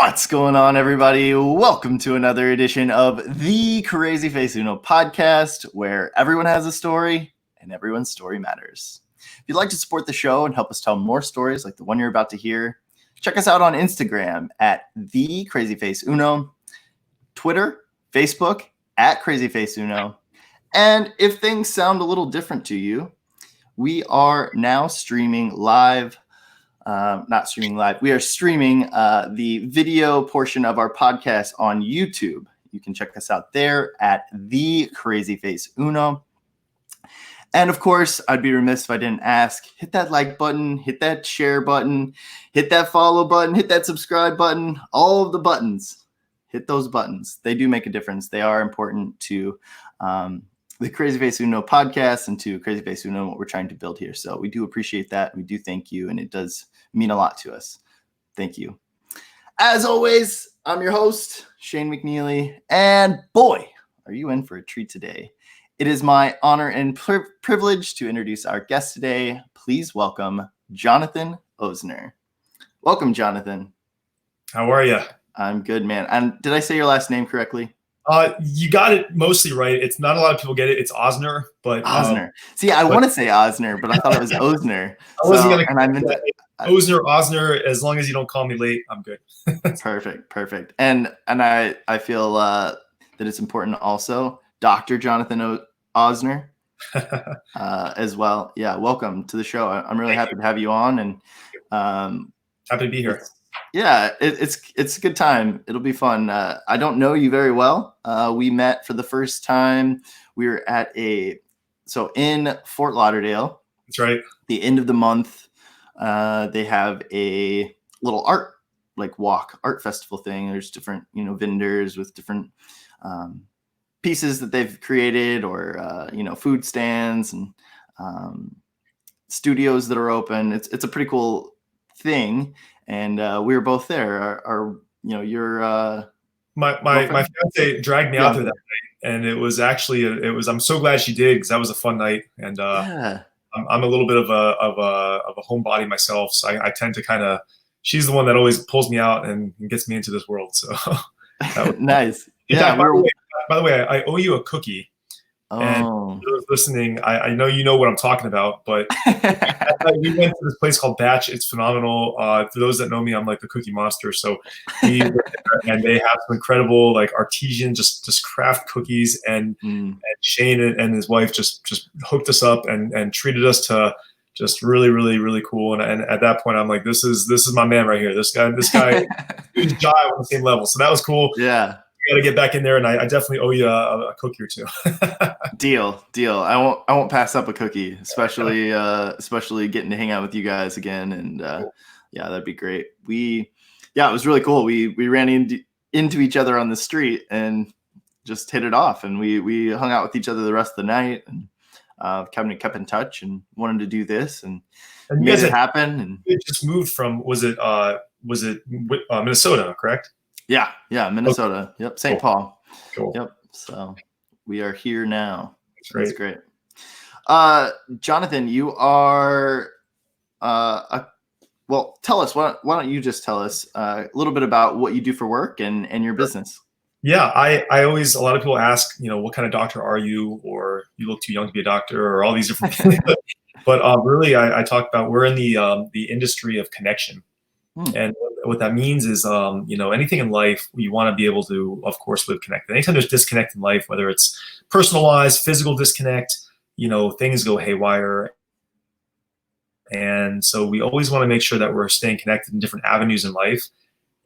What's going on, everybody? Welcome to another edition of Thee CrazyFaceUno Podcast, where everyone has a story and everyone's story matters. If you'd like to support the show and help us tell more stories like the one you're about to hear, check us out on Instagram at Thee CrazyFaceUno, Twitter, Facebook at CrazyFaceUno, and if things sound a little different to you, we are now streaming live. Not streaming live. We are streaming the video portion of our podcast on YouTube. You can check us out there at Thee CrazyFaceUno. And of course, I'd be remiss if I didn't ask, hit that like button, hit that share button, hit that follow button, hit that subscribe button, all of the buttons. Hit those buttons. They do make a difference. They are important to the CrazyFaceUno podcast and to CrazyFaceUno, what we're trying to build here. So we do appreciate that. We do thank you, and it does mean a lot to us. Thank you. As always, I'm your host, Shane McNeely, and boy, are you in for a treat today. It is my honor and privilege to introduce our guest today. Please welcome Jonathan Ozner. Welcome, Jonathan. How are you? I'm good, man. And did I say your last name correctly? You got it mostly right. It's not a lot of people get it. It's Ozner, but Ozner. See, I want to say Ozner, but I thought it was Ozner. I wasn't going to. Ozner, Ozner. As long as you don't call me late, I'm good. Perfect. And I feel that it's important also, Dr. Jonathan Ozner, as well. Yeah, welcome to the show. I'm really happy to have you on, and happy to be here. Yeah, it's a good time. It'll be fun. I don't know you very well. We met for the first time. We were at in Fort Lauderdale. That's right. The end of the month, they have a little art festival thing. There's different vendors with different pieces that they've created, or food stands and studios that are open. It's a pretty cool thing. And we were both there. My fiance dragged me out there that night, and it was actually I'm so glad she did, because that was a fun night. And I'm a little bit of a homebody myself, so I tend to she's the one that always pulls me out and gets me into this world. So nice. Yeah. By the way, I owe you a cookie. And for those listening, I know you know what I'm talking about, but we went to this place called Batch. It's phenomenal. For those that know me, I'm like the cookie monster. So and they have some incredible artisan, just craft cookies, and Shane and his wife just hooked us up and treated us to just really, really, really cool. And at that point, I'm like, this is my man right here. This guy, we jive on the same level. So that was cool. Yeah. Got to get back in there, and I definitely owe you a cookie or two. Deal. I won't pass up a cookie, especially getting to hang out with you guys again. And yeah, that'd be great. It was really cool. We ran into each other on the street and just hit it off, and we hung out with each other the rest of the night, and kept in touch and wanted to do this, and made it happen. And it just moved from was it Minnesota, correct? Yeah, Minnesota. Okay. Yep, St. Paul. Cool. Yep. So we are here now. That's great. Jonathan, you are well, tell us, why don't you just tell us a little bit about what you do for work and your business? Yeah, I always, a lot of people ask, what kind of doctor are you, or you look too young to be a doctor, or all these different things. But really, I talk about, we're in the industry of connection. And what that means is, anything in life, you want to be able to, of course, live connected. Anytime there's disconnect in life, whether it's personalized, physical disconnect, things go haywire. And so we always want to make sure that we're staying connected in different avenues in life.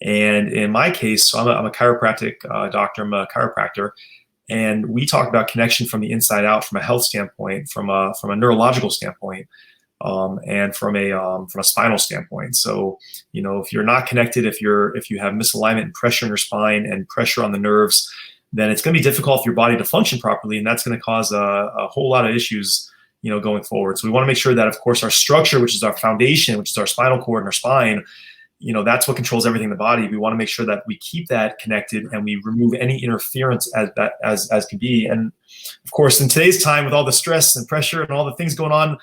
And in my case, so I'm a chiropractic doctor, I'm a chiropractor. And we talk about connection from the inside out, from a health standpoint, from a neurological standpoint. And from a spinal standpoint. So, if you're not connected, if you have misalignment and pressure in your spine and pressure on the nerves, then it's going to be difficult for your body to function properly, and that's going to cause a whole lot of issues, going forward. So we want to make sure that, of course, our structure, which is our foundation, which is our spinal cord and our spine, that's what controls everything in the body. We want to make sure that we keep that connected and we remove any interference as can be. And of course, in today's time, with all the stress and pressure and all the things going on,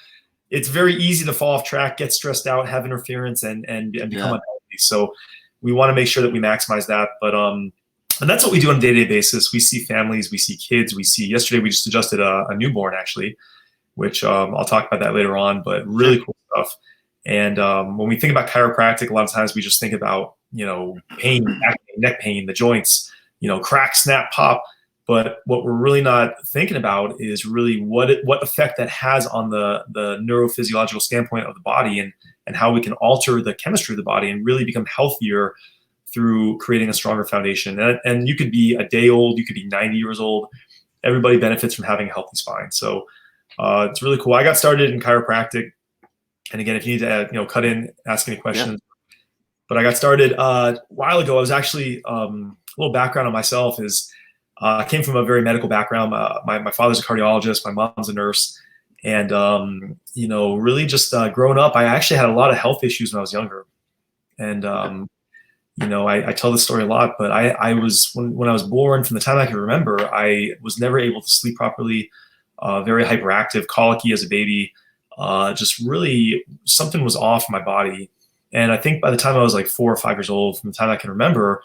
it's very easy to fall off track, get stressed out, have interference, and become unhealthy. So we want to make sure that we maximize that. But and that's what we do on a day-to-day basis. We see families, we see kids, yesterday we just adjusted a newborn actually, which I'll talk about that later on, but really cool stuff. And when we think about chiropractic, a lot of times we just think about, pain, neck pain, the joints, crack, snap, pop. But what we're really not thinking about is really what effect that has on the neurophysiological standpoint of the body, and how we can alter the chemistry of the body and really become healthier through creating a stronger foundation. And you could be a day old, you could be 90 years old. Everybody benefits from having a healthy spine. So it's really cool. I got started in chiropractic. And again, if you need to cut in, ask any questions. Yeah. But I got started a while ago. I was actually, a little background on myself is, I came from a very medical background. My father's a cardiologist. My mom's a nurse. And, really just growing up, I actually had a lot of health issues when I was younger. And, I tell this story a lot, but I was, when I was born, from the time I can remember, I was never able to sleep properly, very hyperactive, colicky as a baby. Just really something was off in my body. And I think by the time I was like 4 or 5 years old, from the time I can remember,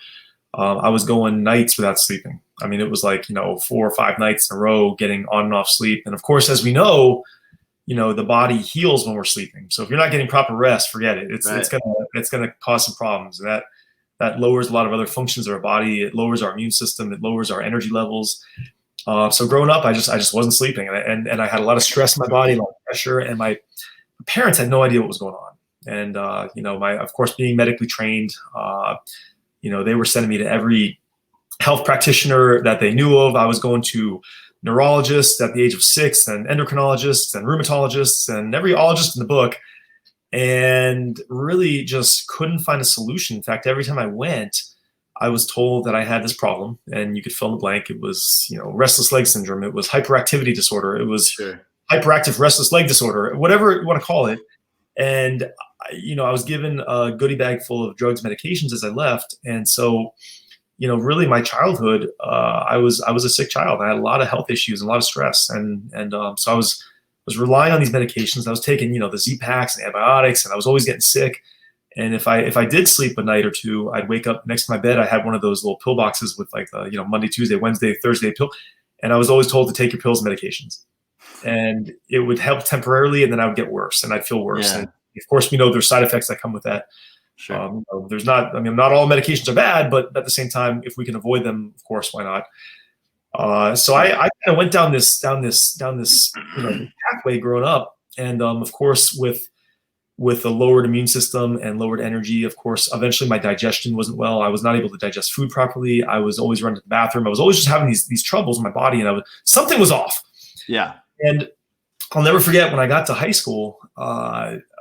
I was going nights without sleeping. I mean, it was like, 4 or 5 nights in a row getting on and off sleep. And of course, as we know, the body heals when we're sleeping. So if you're not getting proper rest, forget it. It's gonna cause some problems. And that lowers a lot of other functions of our body. It lowers our immune system. It lowers our energy levels. So growing up, I just wasn't sleeping, and I had a lot of stress in my body, a lot of pressure, and my parents had no idea what was going on. And of course, being medically trained, they were sending me to every health practitioner that they knew of. I was going to neurologists at the age of 6, and endocrinologists and rheumatologists and every ologist in the book, and really just couldn't find a solution. In fact, every time I went, I was told that I had this problem, and you could fill in the blank. It was, restless leg syndrome. It was hyperactivity disorder. It was hyperactive restless leg disorder, whatever you want to call it. And, I was given a goodie bag full of drugs, medications as I left. And so, really my childhood, I was a sick child. I had a lot of health issues and a lot of stress. And so I was relying on these medications. I was taking, the Z-Packs and antibiotics, and I was always getting sick. And if I did sleep a night or two, I'd wake up next to my bed. I had one of those little pill boxes with like Monday, Tuesday, Wednesday, Thursday pill. And I was always told to take your pills and medications. And it would help temporarily, and then I would get worse and I'd feel worse. Yeah. And of course, we know there's side effects that come with that. Sure. Not all medications are bad, but at the same time, if we can avoid them, of course, why not? So I kind of went down this pathway growing up. And of course, with a lowered immune system and lowered energy, of course, eventually my digestion wasn't well. I was not able to digest food properly. I was always running to the bathroom. I was always just having these troubles in my body, and something was off. Yeah. And I'll never forget when I got to high school,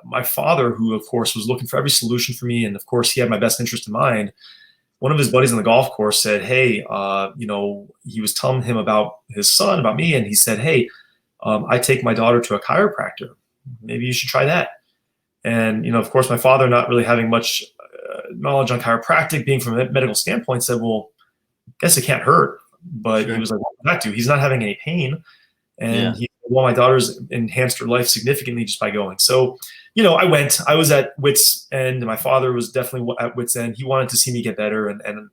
my father, who of course was looking for every solution for me, and of course he had my best interest in mind. One of his buddies on the golf course said, "Hey, he was telling him about his son, about me, and he said, hey, I take my daughter to a chiropractor. Maybe you should try that." And, of course, my father, not really having much knowledge on chiropractic, being from a medical standpoint, said, well, I guess it can't hurt. But He was like, what does that do? He's not having any pain. And he said, well, my daughter's enhanced her life significantly just by going. So, I went. I was at wit's end. My father was definitely at wit's end. He wanted to see me get better. And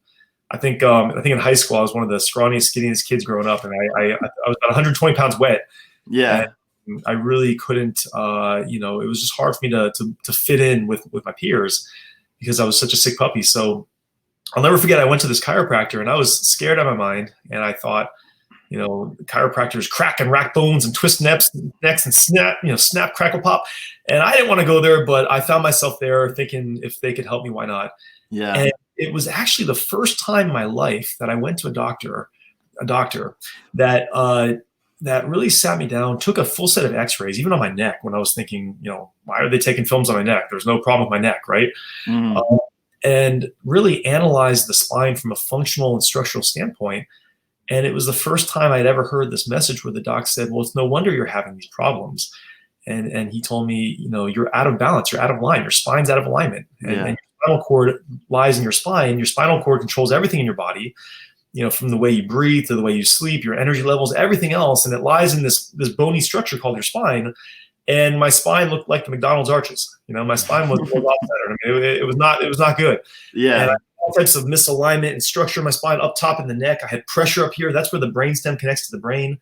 I think in high school, I was one of the scrawniest, skinniest kids growing up. And I was about 120 pounds wet. Yeah. And I really couldn't, it was just hard for me to fit in with my peers because I was such a sick puppy. So I'll never forget, I went to this chiropractor and I was scared out of my mind. And I thought, chiropractors crack and rack bones and twist necks and snap, crackle, pop. And I didn't want to go there, but I found myself there thinking if they could help me, why not? Yeah. And it was actually the first time in my life that I went to a doctor that really sat me down, took a full set of x-rays, even on my neck, when I was thinking, why are they taking films on my neck? There's no problem with my neck, right? Mm. And really analyzed the spine from a functional and structural standpoint. And it was the first time I'd ever heard this message where the doc said, well, it's no wonder you're having these problems. And he told me, you're out of balance, you're out of line, your spine's out of alignment. And your spinal cord lies in your spine. Your spinal cord controls everything in your body, from the way you breathe to the way you sleep, your energy levels, everything else. And it lies in this bony structure called your spine. and my spine looked like the McDonald's arches. My spine was lopsided. I mean, it was not good. Yeah. And I had all types of misalignment and structure in my spine up top in the neck. I had pressure up here. That's where the brainstem connects to the brain.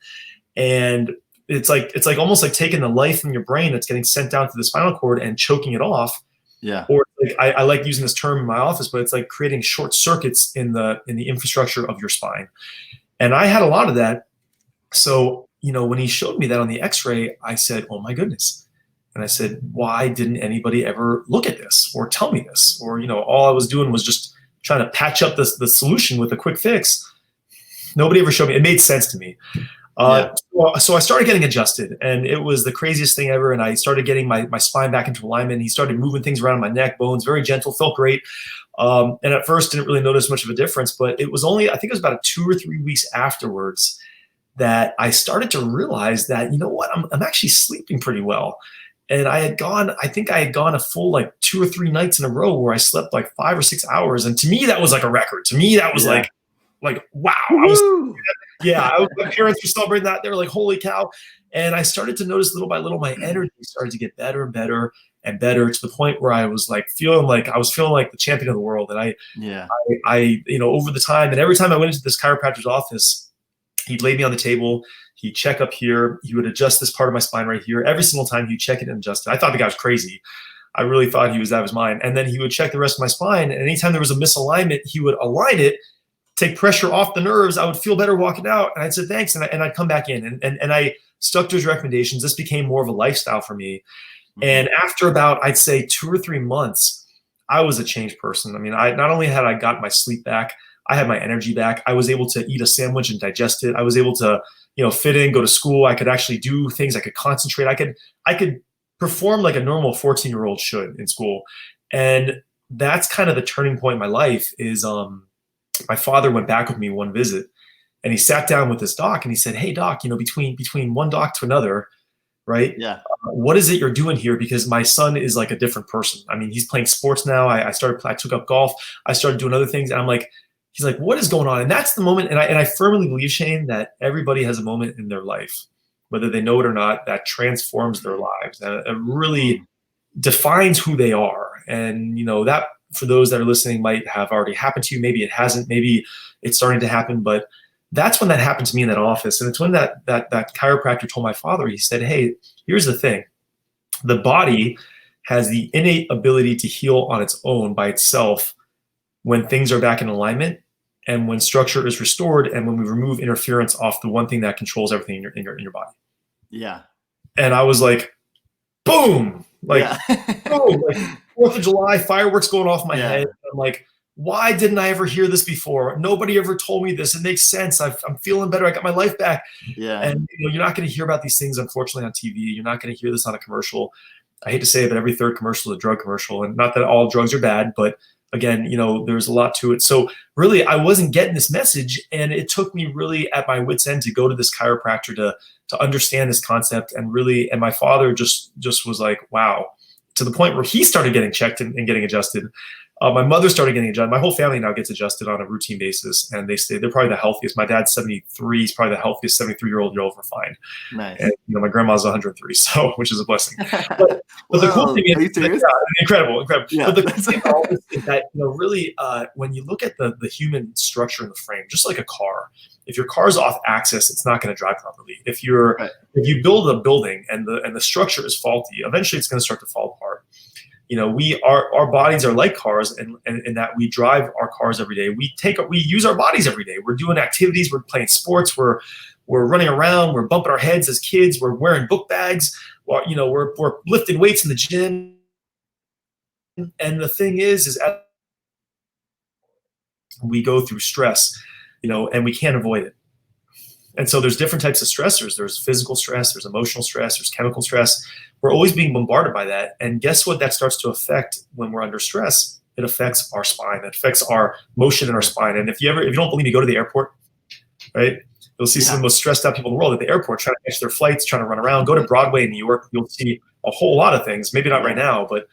And it's like almost like taking the life from your brain that's getting sent down to the spinal cord and choking it off. Yeah. Or like I like using this term in my office, but it's like creating short circuits in the infrastructure of your spine. And I had a lot of that. So, when he showed me that on the x-ray, I said, oh my goodness. And I said, why didn't anybody ever look at this or tell me this? Or, all I was doing was just trying to patch up the solution with a quick fix. Nobody ever showed me. It made sense to me. So I started getting adjusted, and it was the craziest thing ever. And I started getting my spine back into alignment. He started moving things around my neck, bones, very gentle, felt great. And at first didn't really notice much of a difference, but it was only, I think it was about 2 or 3 weeks afterwards that I started to realize that, I'm actually sleeping pretty well. And I think I had gone a full like 2 or 3 nights in a row where I slept like 5 or 6 hours. And to me, that was like a record. To me, that was like, wow. My parents were celebrating that. They were like, holy cow. And I started to notice little by little, my energy started to get better and better and better, to the point where I was like feeling like the champion of the world. And I over the time, and every time I went into this chiropractor's office, he'd lay me on the table, he'd check up here, he would adjust this part of my spine right here. Every single time he'd check it and adjust it. I thought the guy was crazy. I really thought he was out of his mind. And then he would check the rest of my spine, and anytime there was a misalignment, he would align it, take pressure off the nerves. I would feel better walking out. And I'd say, thanks. And I'd come back in, and I stuck to his recommendations. This became more of a lifestyle for me. Mm-hmm. And after about, I'd say 2 or 3 months, I was a changed person. I mean, not only had I got my sleep back, I had my energy back. I was able to eat a sandwich and digest it. I was able to, fit in, go to school. I could actually do things. I could concentrate. I could perform like a normal 14-year-old should in school. And that's kind of the turning point in my life is, my father went back with me one visit, and he sat down with this doc, and he said, hey doc, between one doc to another, right? Yeah. What is it you're doing here? Because my son is like a different person. I mean, he's playing sports now. I took up golf. I started doing other things. And I'm like, he's like, what is going on? And that's the moment. And I firmly believe, Shane, that everybody has a moment in their life, whether they know it or not, that transforms their lives and really defines who they are. And, that for those that are listening might have already happened to you. Maybe it hasn't. Maybe it's starting to happen. But that's when that happened to me in that office. And it's when that chiropractor told my father, he said, hey, here's the thing. The body has the innate ability to heal on its own by itself when things are back in alignment, and when structure is restored, and when we remove interference off the one thing that controls everything in your body. Yeah. And I was like, boom, boom, like 4th of July, fireworks going off my head. I'm like, why didn't I ever hear this before? Nobody ever told me this. It makes sense. I'm feeling better. I got my life back. Yeah. And you're not going to hear about these things, unfortunately, on TV. You're not going to hear this on a commercial. I hate to say it, but every third commercial is a drug commercial. And not that all drugs are bad, but again, there's a lot to it. So really, I wasn't getting this message, and it took me really at my wit's end to go to this chiropractor to understand this concept. And really, and my father just was like, wow, to the point where he started getting checked and getting adjusted. My mother started getting adjusted. My whole family now gets adjusted on a routine basis, and they're probably the healthiest. My dad's 73. He's probably the healthiest 73-year-old you'll ever find. Nice. And my grandma's 103, so which is a blessing. But the cool thing is, incredible. Yeah. But the cool thing about all this is that really, when you look at the human structure in the frame, just like a car, if your car's off axis, it's not going to drive properly. If you build a building and the structure is faulty, eventually it's going to start to fall apart. Our bodies are like cars, and that we drive our cars every day. We use our bodies every day. We're doing activities. We're playing sports. We're running around. We're bumping our heads as kids. We're wearing book bags. We're lifting weights in the gym. And the thing is as we go through stress, and we can't avoid it. And so there's different types of stressors. There's physical stress, there's emotional stress, there's chemical stress. We're always being bombarded by that. And guess what that starts to affect when we're under stress? It affects our spine. It affects our motion in our spine. And if you don't believe me, go to the airport, right? You'll see some of the most stressed out people in the world at the airport trying to catch their flights, trying to run around. Go to Broadway in New York. You'll see a whole lot of things. Maybe not right now, but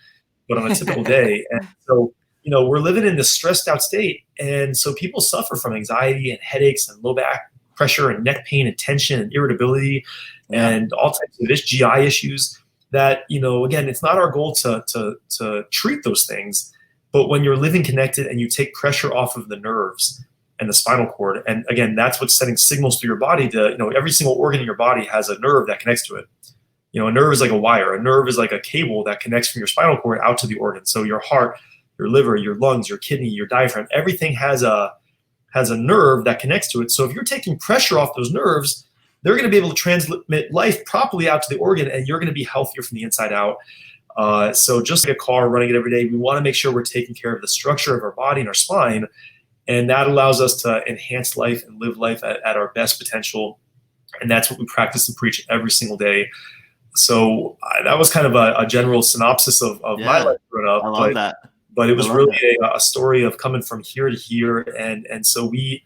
on a typical day. And so, we're living in this stressed out state. And so people suffer from anxiety and headaches and low back pressure and neck pain and tension and irritability and all types of GI issues. that, again, it's not our goal to treat those things, but when you're living connected and you take pressure off of the nerves and the spinal cord, and again, that's what's sending signals through your body to, every single organ in your body has a nerve that connects to it. A nerve is like a wire. A nerve is like a cable that connects from your spinal cord out to the organ. So your heart, your liver, your lungs, your kidney, your diaphragm, everything has a nerve that connects to it. So if you're taking pressure off those nerves, they're going to be able to transmit life properly out to the organ, and you're going to be healthier from the inside out. So just like a car, running it every day, we want to make sure we're taking care of the structure of our body and our spine, and that allows us to enhance life and live life at our best potential. And that's what we practice and preach every single day. So that was kind of a general synopsis of my life growing up. I love that. But it was really a story of coming from here to here. And so we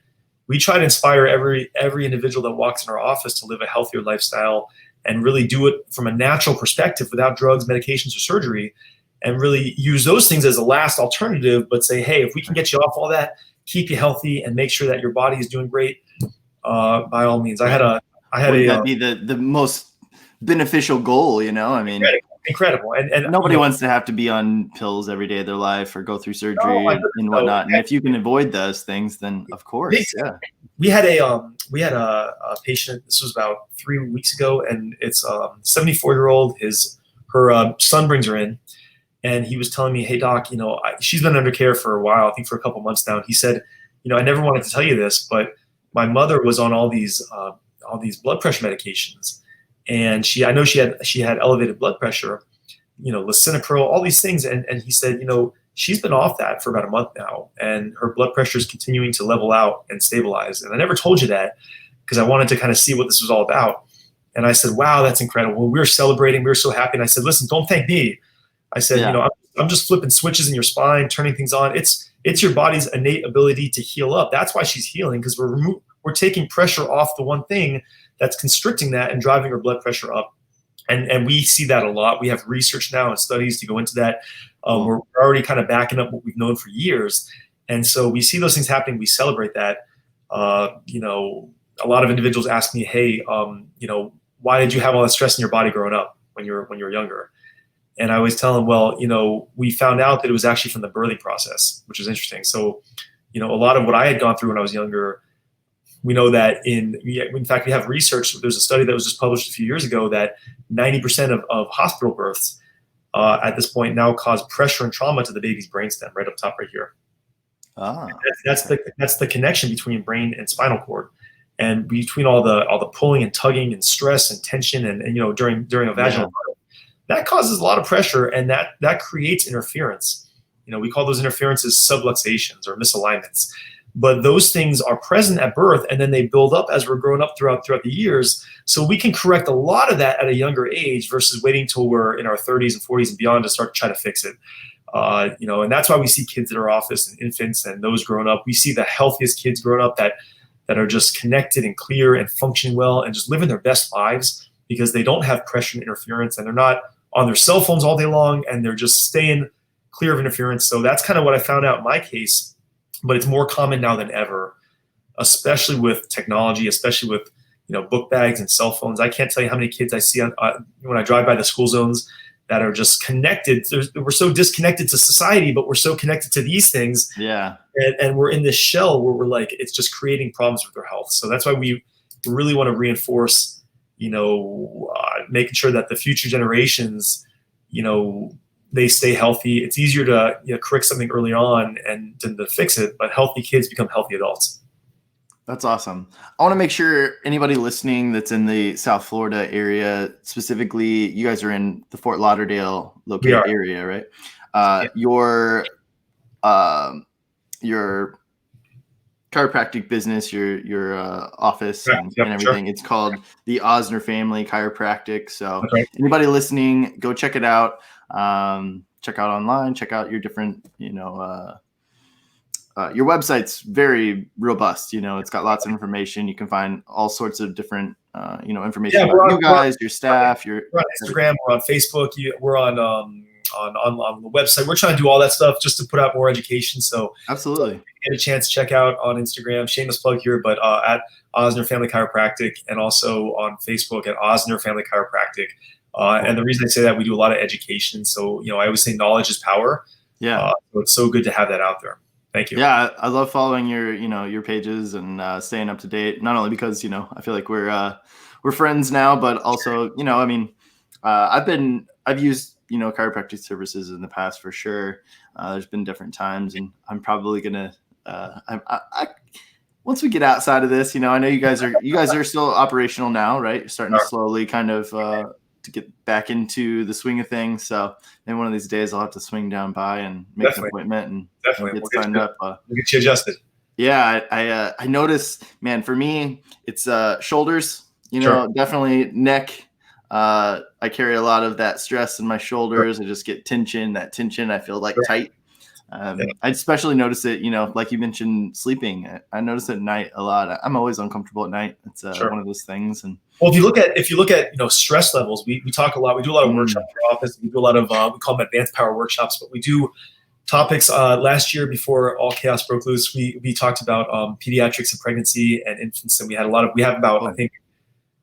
try to inspire every individual that walks in our office to live a healthier lifestyle and really do it from a natural perspective without drugs, medications, or surgery, and really use those things as a last alternative, but say, hey, if we can get you off all that, keep you healthy, and make sure that your body is doing great, by all means. That'd be the most beneficial goal, I mean, incredible. And nobody wants to have to be on pills every day of their life or go through surgery and whatnot. And if you can avoid those things, then of course, yeah. We had a patient. This was about 3 weeks ago, and it's 74-year-old. Her son brings her in, and he was telling me, "Hey doc, she's been under care for a while. I think for a couple months now." And he said, "I never wanted to tell you this, but my mother was on all these blood pressure medications." And I know she had elevated blood pressure, lisinopril, all these things. And he said, she's been off that for about a month now, and her blood pressure is continuing to level out and stabilize. And I never told you that because I wanted to kind of see what this was all about. And I said, wow, that's incredible. We were celebrating. We were so happy. And I said, listen, don't thank me. I said, I'm just flipping switches in your spine, turning things on. It's your body's innate ability to heal up. That's why she's healing, because we're taking pressure off the one thing that's constricting that and driving her blood pressure up. And we see that a lot. We have research now and studies to go into that. We're already kind of backing up what we've known for years. And so we see those things happening. We celebrate that. A lot of individuals ask me, hey, why did you have all that stress in your body growing up when you were younger? And I always tell them, well, we found out that it was actually from the birthing process, which is interesting. So, a lot of what I had gone through when I was younger, we know that in fact, we have research. There's a study that was just published a few years ago that 90% of hospital births at this point now cause pressure and trauma to the baby's brainstem, right up top, right here. That's the connection between brain and spinal cord, and between all the pulling and tugging and stress and tension and during a vaginal birth, that causes a lot of pressure, and that creates interference. We call those interferences subluxations or misalignments. But those things are present at birth, and then they build up as we're growing up throughout the years. So we can correct a lot of that at a younger age versus waiting till we're in our 30s and 40s and beyond to start to try to fix it. And that's why we see kids in our office and infants and those growing up. We see the healthiest kids growing up that are just connected and clear and functioning well and just living their best lives because they don't have pressure and interference, and they're not on their cell phones all day long, and they're just staying clear of interference. So that's kind of what I found out in my case. But it's more common now than ever, especially with technology, especially with book bags and cell phones. I can't tell you how many kids I see when I drive by the school zones that are just connected. We're so disconnected to society, but we're so connected to these things. Yeah. And we're in this shell where we're like, it's just creating problems with their health. So that's why we really want to reinforce, making sure that the future generations, they stay healthy. It's easier to correct something early on and to fix it, but healthy kids become healthy adults. That's awesome. I want to make sure anybody listening that's in the South Florida area, specifically, you guys are in the Fort Lauderdale located area, right? Your chiropractic business, your office and everything. Sure. It's called the Ozner Family Chiropractic. So anybody listening, go check it out. Check out online, check out your different, your website's very robust. It's got lots of information. You can find all sorts of different, information about you guys, your staff, we're on Instagram, we're on Facebook, we're on the website. We're trying to do all that stuff just to put out more education. So absolutely, if you get a chance, check out on Instagram, shameless plug here, but at Ozner Family Chiropractic, and also on Facebook at Ozner Family Chiropractic. And the reason I say that, we do a lot of education. So, I always say knowledge is power. Yeah. So it's so good to have that out there. Thank you. Yeah, I love following your pages and staying up to date. Not only because I feel like we're friends now, but also I've used chiropractic services in the past for sure. There's been different times, and I'm probably gonna once we get outside of this, I know you guys are still operational now, right? You're starting to slowly kind of to get back into the swing of things. So maybe one of these days I'll have to swing down by and make an appointment and get signed up. We'll get you adjusted. Yeah, I notice, man, for me, it's shoulders, definitely neck. I carry a lot of that stress in my shoulders. I just get tension. That tension, I feel like tight. I especially notice it, like you mentioned, sleeping. I notice it at night a lot. I'm always uncomfortable at night. It's one of those things. And well, if you look at stress levels, we talk a lot. We do a lot of workshops in our office. We do a lot of we call them advanced power workshops, but we do topics. Last year, before all chaos broke loose, we talked about pediatrics and pregnancy and infants, and we have about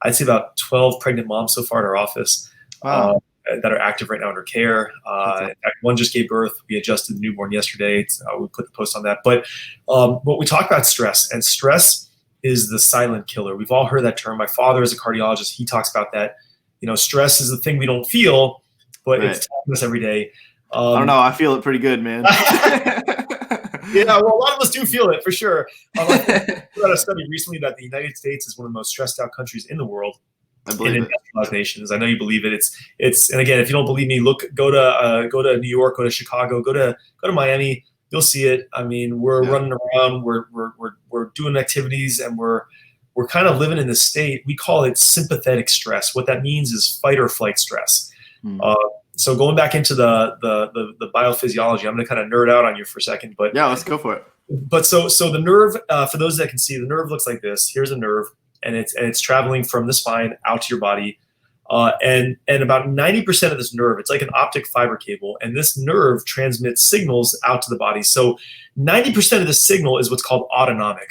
I'd say about 12 pregnant moms so far at our office. Wow. That are active right now under care. In fact, one just gave birth. We adjusted the newborn yesterday. We put the post on that. But we talk about stress, and stress is the silent killer. We've all heard that term. My father is a cardiologist. He talks about that. Stress is the thing we don't feel, but it's talking to us every day. I don't know. I feel it pretty good, man. Yeah, well, a lot of us do feel it for sure. I read a study recently that the United States is one of the most stressed out countries in the world. I believe in industrialized nations. I know you believe it. It's and again, if you don't believe me, go to New York, go to Chicago, go to Miami. You'll see it. I mean, we're running around, we're doing activities, and we're kind of living in this state. We call it sympathetic stress. What that means is fight or flight stress. So going back into the biophysiology, I'm going to kind of nerd out on you for a second, but yeah, let's go for it. But so the nerve, for those that can see, the nerve looks like this. Here's a nerve. And it's traveling from the spine out to your body. And about 90% of this nerve, it's like an optic fiber cable. And this nerve transmits signals out to the body. So 90% of the signal is what's called autonomic.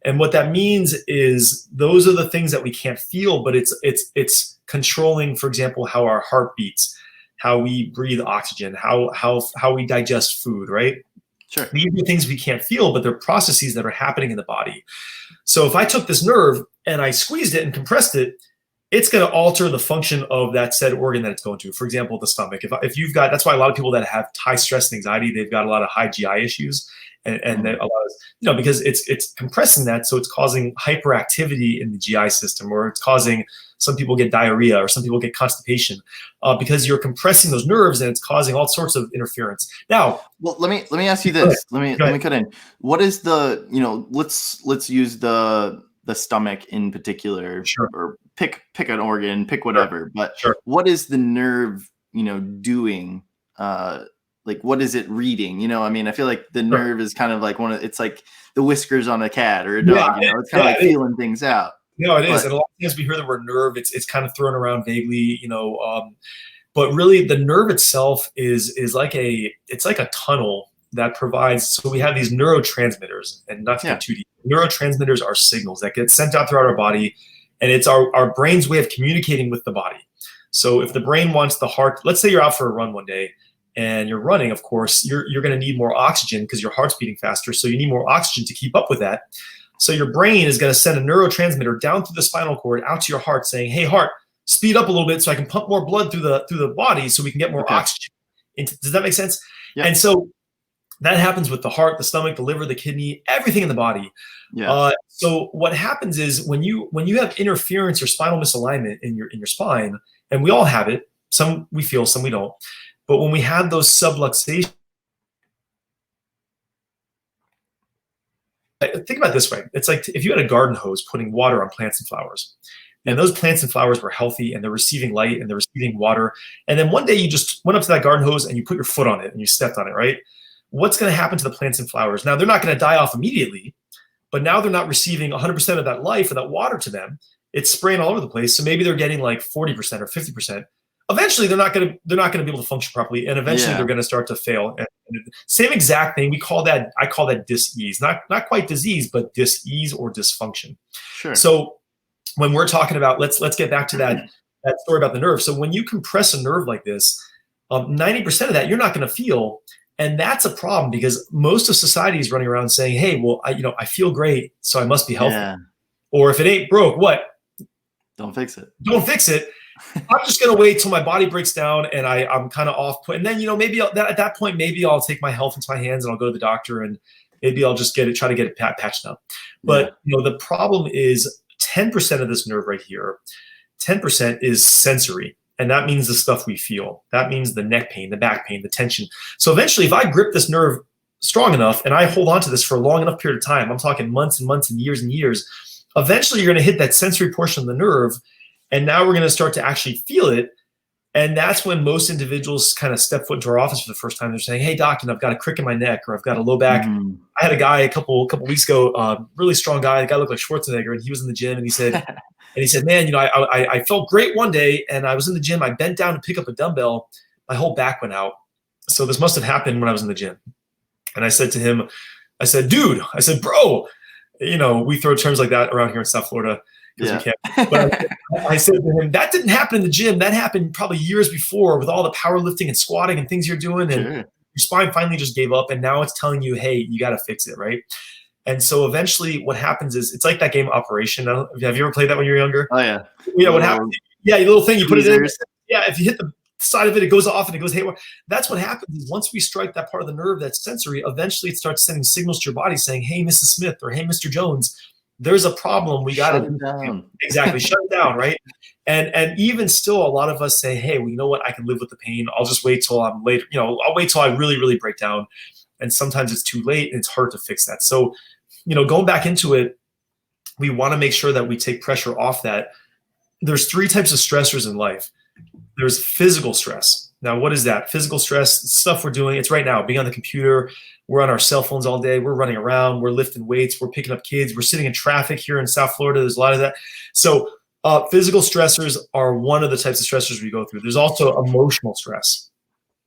And what that means is those are the things that we can't feel, but it's controlling, for example, how our heart beats, how we breathe oxygen, how we digest food, right? Sure. These are things we can't feel, but they're processes that are happening in the body. So if I took this nerve and I squeezed it and compressed it, it's going to alter the function of that said organ that it's going to. For example, the stomach. If you've got, that's why a lot of people that have high stress and anxiety, they've got a lot of high GI issues, and a lot of, because it's compressing that, so it's causing hyperactivity in the GI system, or it's causing some people get diarrhea, or some people get constipation, because you're compressing those nerves and it's causing all sorts of interference. Now, well, let me ask you this. Let me cut in. What is the let's use the stomach in particular, or pick an organ, pick whatever. But what is the nerve doing? Like, what is it reading? I feel like the nerve is kind of like it's like the whiskers on a cat or a dog. It's kind of like feeling things out. No, it is. And a lot of times we hear the word nerve, it's kind of thrown around vaguely, but really the nerve itself is like a tunnel that provides. So we have these neurotransmitters, and not to get too deep. Neurotransmitters are signals that get sent out throughout our body, and it's our brain's way of communicating with the body. So if the brain wants the heart, let's say you're out for a run one day and you're running, of course, you're going to need more oxygen because your heart's beating faster. So you need more oxygen to keep up with that. So your brain is going to send a neurotransmitter down through the spinal cord out to your heart saying, hey, heart, speed up a little bit so I can pump more blood through the body so we can get more oxygen. Does that make sense? Yeah. And so that happens with the heart, the stomach, the liver, the kidney, everything in the body. Yeah. So what happens is when you have interference or spinal misalignment in your spine, and we all have it, some we feel, some we don't. But when we have those subluxations, think about it this way. It's like if you had a garden hose putting water on plants and flowers, and those plants and flowers were healthy and they're receiving light and they're receiving water. And then one day you just went up to that garden hose and you put your foot on it and you stepped on it, right? What's going to happen to the plants and flowers? Now, they're not going to die off immediately, but now they're not receiving 100% of that life or that water to them. It's spraying all over the place. So maybe they're getting like 40% or 50%. Eventually, they're not going to be able to function properly, and eventually they're going to start to fail. And same exact thing. I call that dis-ease, not quite disease, but dis-ease or dysfunction. Sure. So when we're talking about let's get back to that story about the nerve. So when you compress a nerve like this, 90% of that you're not going to feel. And that's a problem because most of society is running around saying, hey, well, I feel great, so I must be healthy. Yeah. Or if it ain't broke, what? Don't fix it. Don't fix it. I'm just going to wait till my body breaks down and I'm kind of off put. And then, maybe at that point, maybe I'll take my health into my hands and I'll go to the doctor and maybe I'll just try to get it patched up. But, the problem is 10% of this nerve right here, 10% is sensory. And that means the stuff we feel. That means the neck pain, the back pain, the tension. So eventually, if I grip this nerve strong enough and I hold on to this for a long enough period of time, I'm talking months and months and years, eventually you're going to hit that sensory portion of the nerve. And now we're going to start to actually feel it. And that's when most individuals kind of step foot into our office for the first time. They're saying, hey, doc, I've got a crick in my neck or I've got a low back. I had a guy a couple weeks ago, really strong guy. The guy looked like Schwarzenegger, and he was in the gym and he said, man, I felt great one day and I was in the gym. I bent down to pick up a dumbbell. My whole back went out. So this must have happened when I was in the gym. And I said to him, dude, bro, we throw terms like that around here in South Florida. We can't. But I said to him, that didn't happen in the gym. That happened probably years before with all the powerlifting and squatting and things you're doing. And your spine finally just gave up. And now it's telling you, hey, you got to fix it, right? And so eventually what happens is it's like that game Operation. Have you ever played that when you were younger? Oh, yeah. Yeah, what happens? Yeah, your little thing, you put it in. Yeah, if you hit the side of it, it goes off and it goes haywire. That's what happens is once we strike that part of the nerve that's sensory, eventually it starts sending signals to your body saying, hey, Mrs. Smith or hey, Mr. Jones, there's a problem. We got to exactly shut it down, right? And even still, a lot of us say, hey, well, you know what? I can live with the pain. I'll just wait till I'm later. I'll wait till I really, really break down. And sometimes it's too late and it's hard to fix that. So, going back into it, we want to make sure that we take pressure off that. There's 3 types of stressors in life. There's physical stress. Now, what is that? Physical stress, stuff we're doing. It's right now, being on the computer. We're on our cell phones all day. We're running around. We're lifting weights. We're picking up kids. We're sitting in traffic here in South Florida. There's a lot of that. So physical stressors are one of the types of stressors we go through. There's also emotional stress,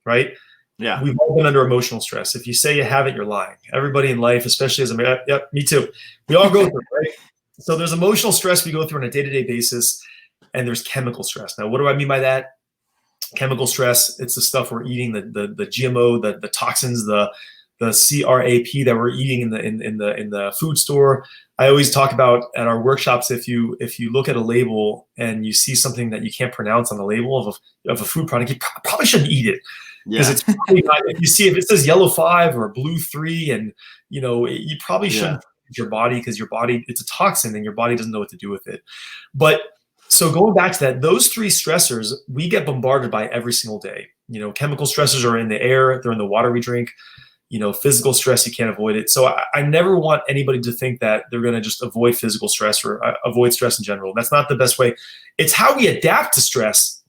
right? Yeah. We've all been under emotional stress. If you say you haven't, you're lying. Everybody in life, especially as a man, yep, me too. We all go through it, right? So there's emotional stress we go through on a day-to-day basis, and there's chemical stress. Now, what do I mean by that? Chemical stress, it's the stuff we're eating, the GMO, the toxins, the CRAP that we're eating in the food store. I always talk about at our workshops, if you look at a label and you see something that you can't pronounce on the label of a food product, you probably shouldn't eat it. Because it's probably not, if it says yellow 5 or blue 3, and you probably shouldn't feed your body, because your body, it's a toxin and your body doesn't know what to do with it. But so going back to that, those 3 stressors we get bombarded by every single day. Chemical stressors are in the air, they're in the water we drink. Physical stress, you can't avoid it. So I never want anybody to think that they're going to just avoid physical stress or avoid stress in general. That's not the best way. It's how we adapt to stress.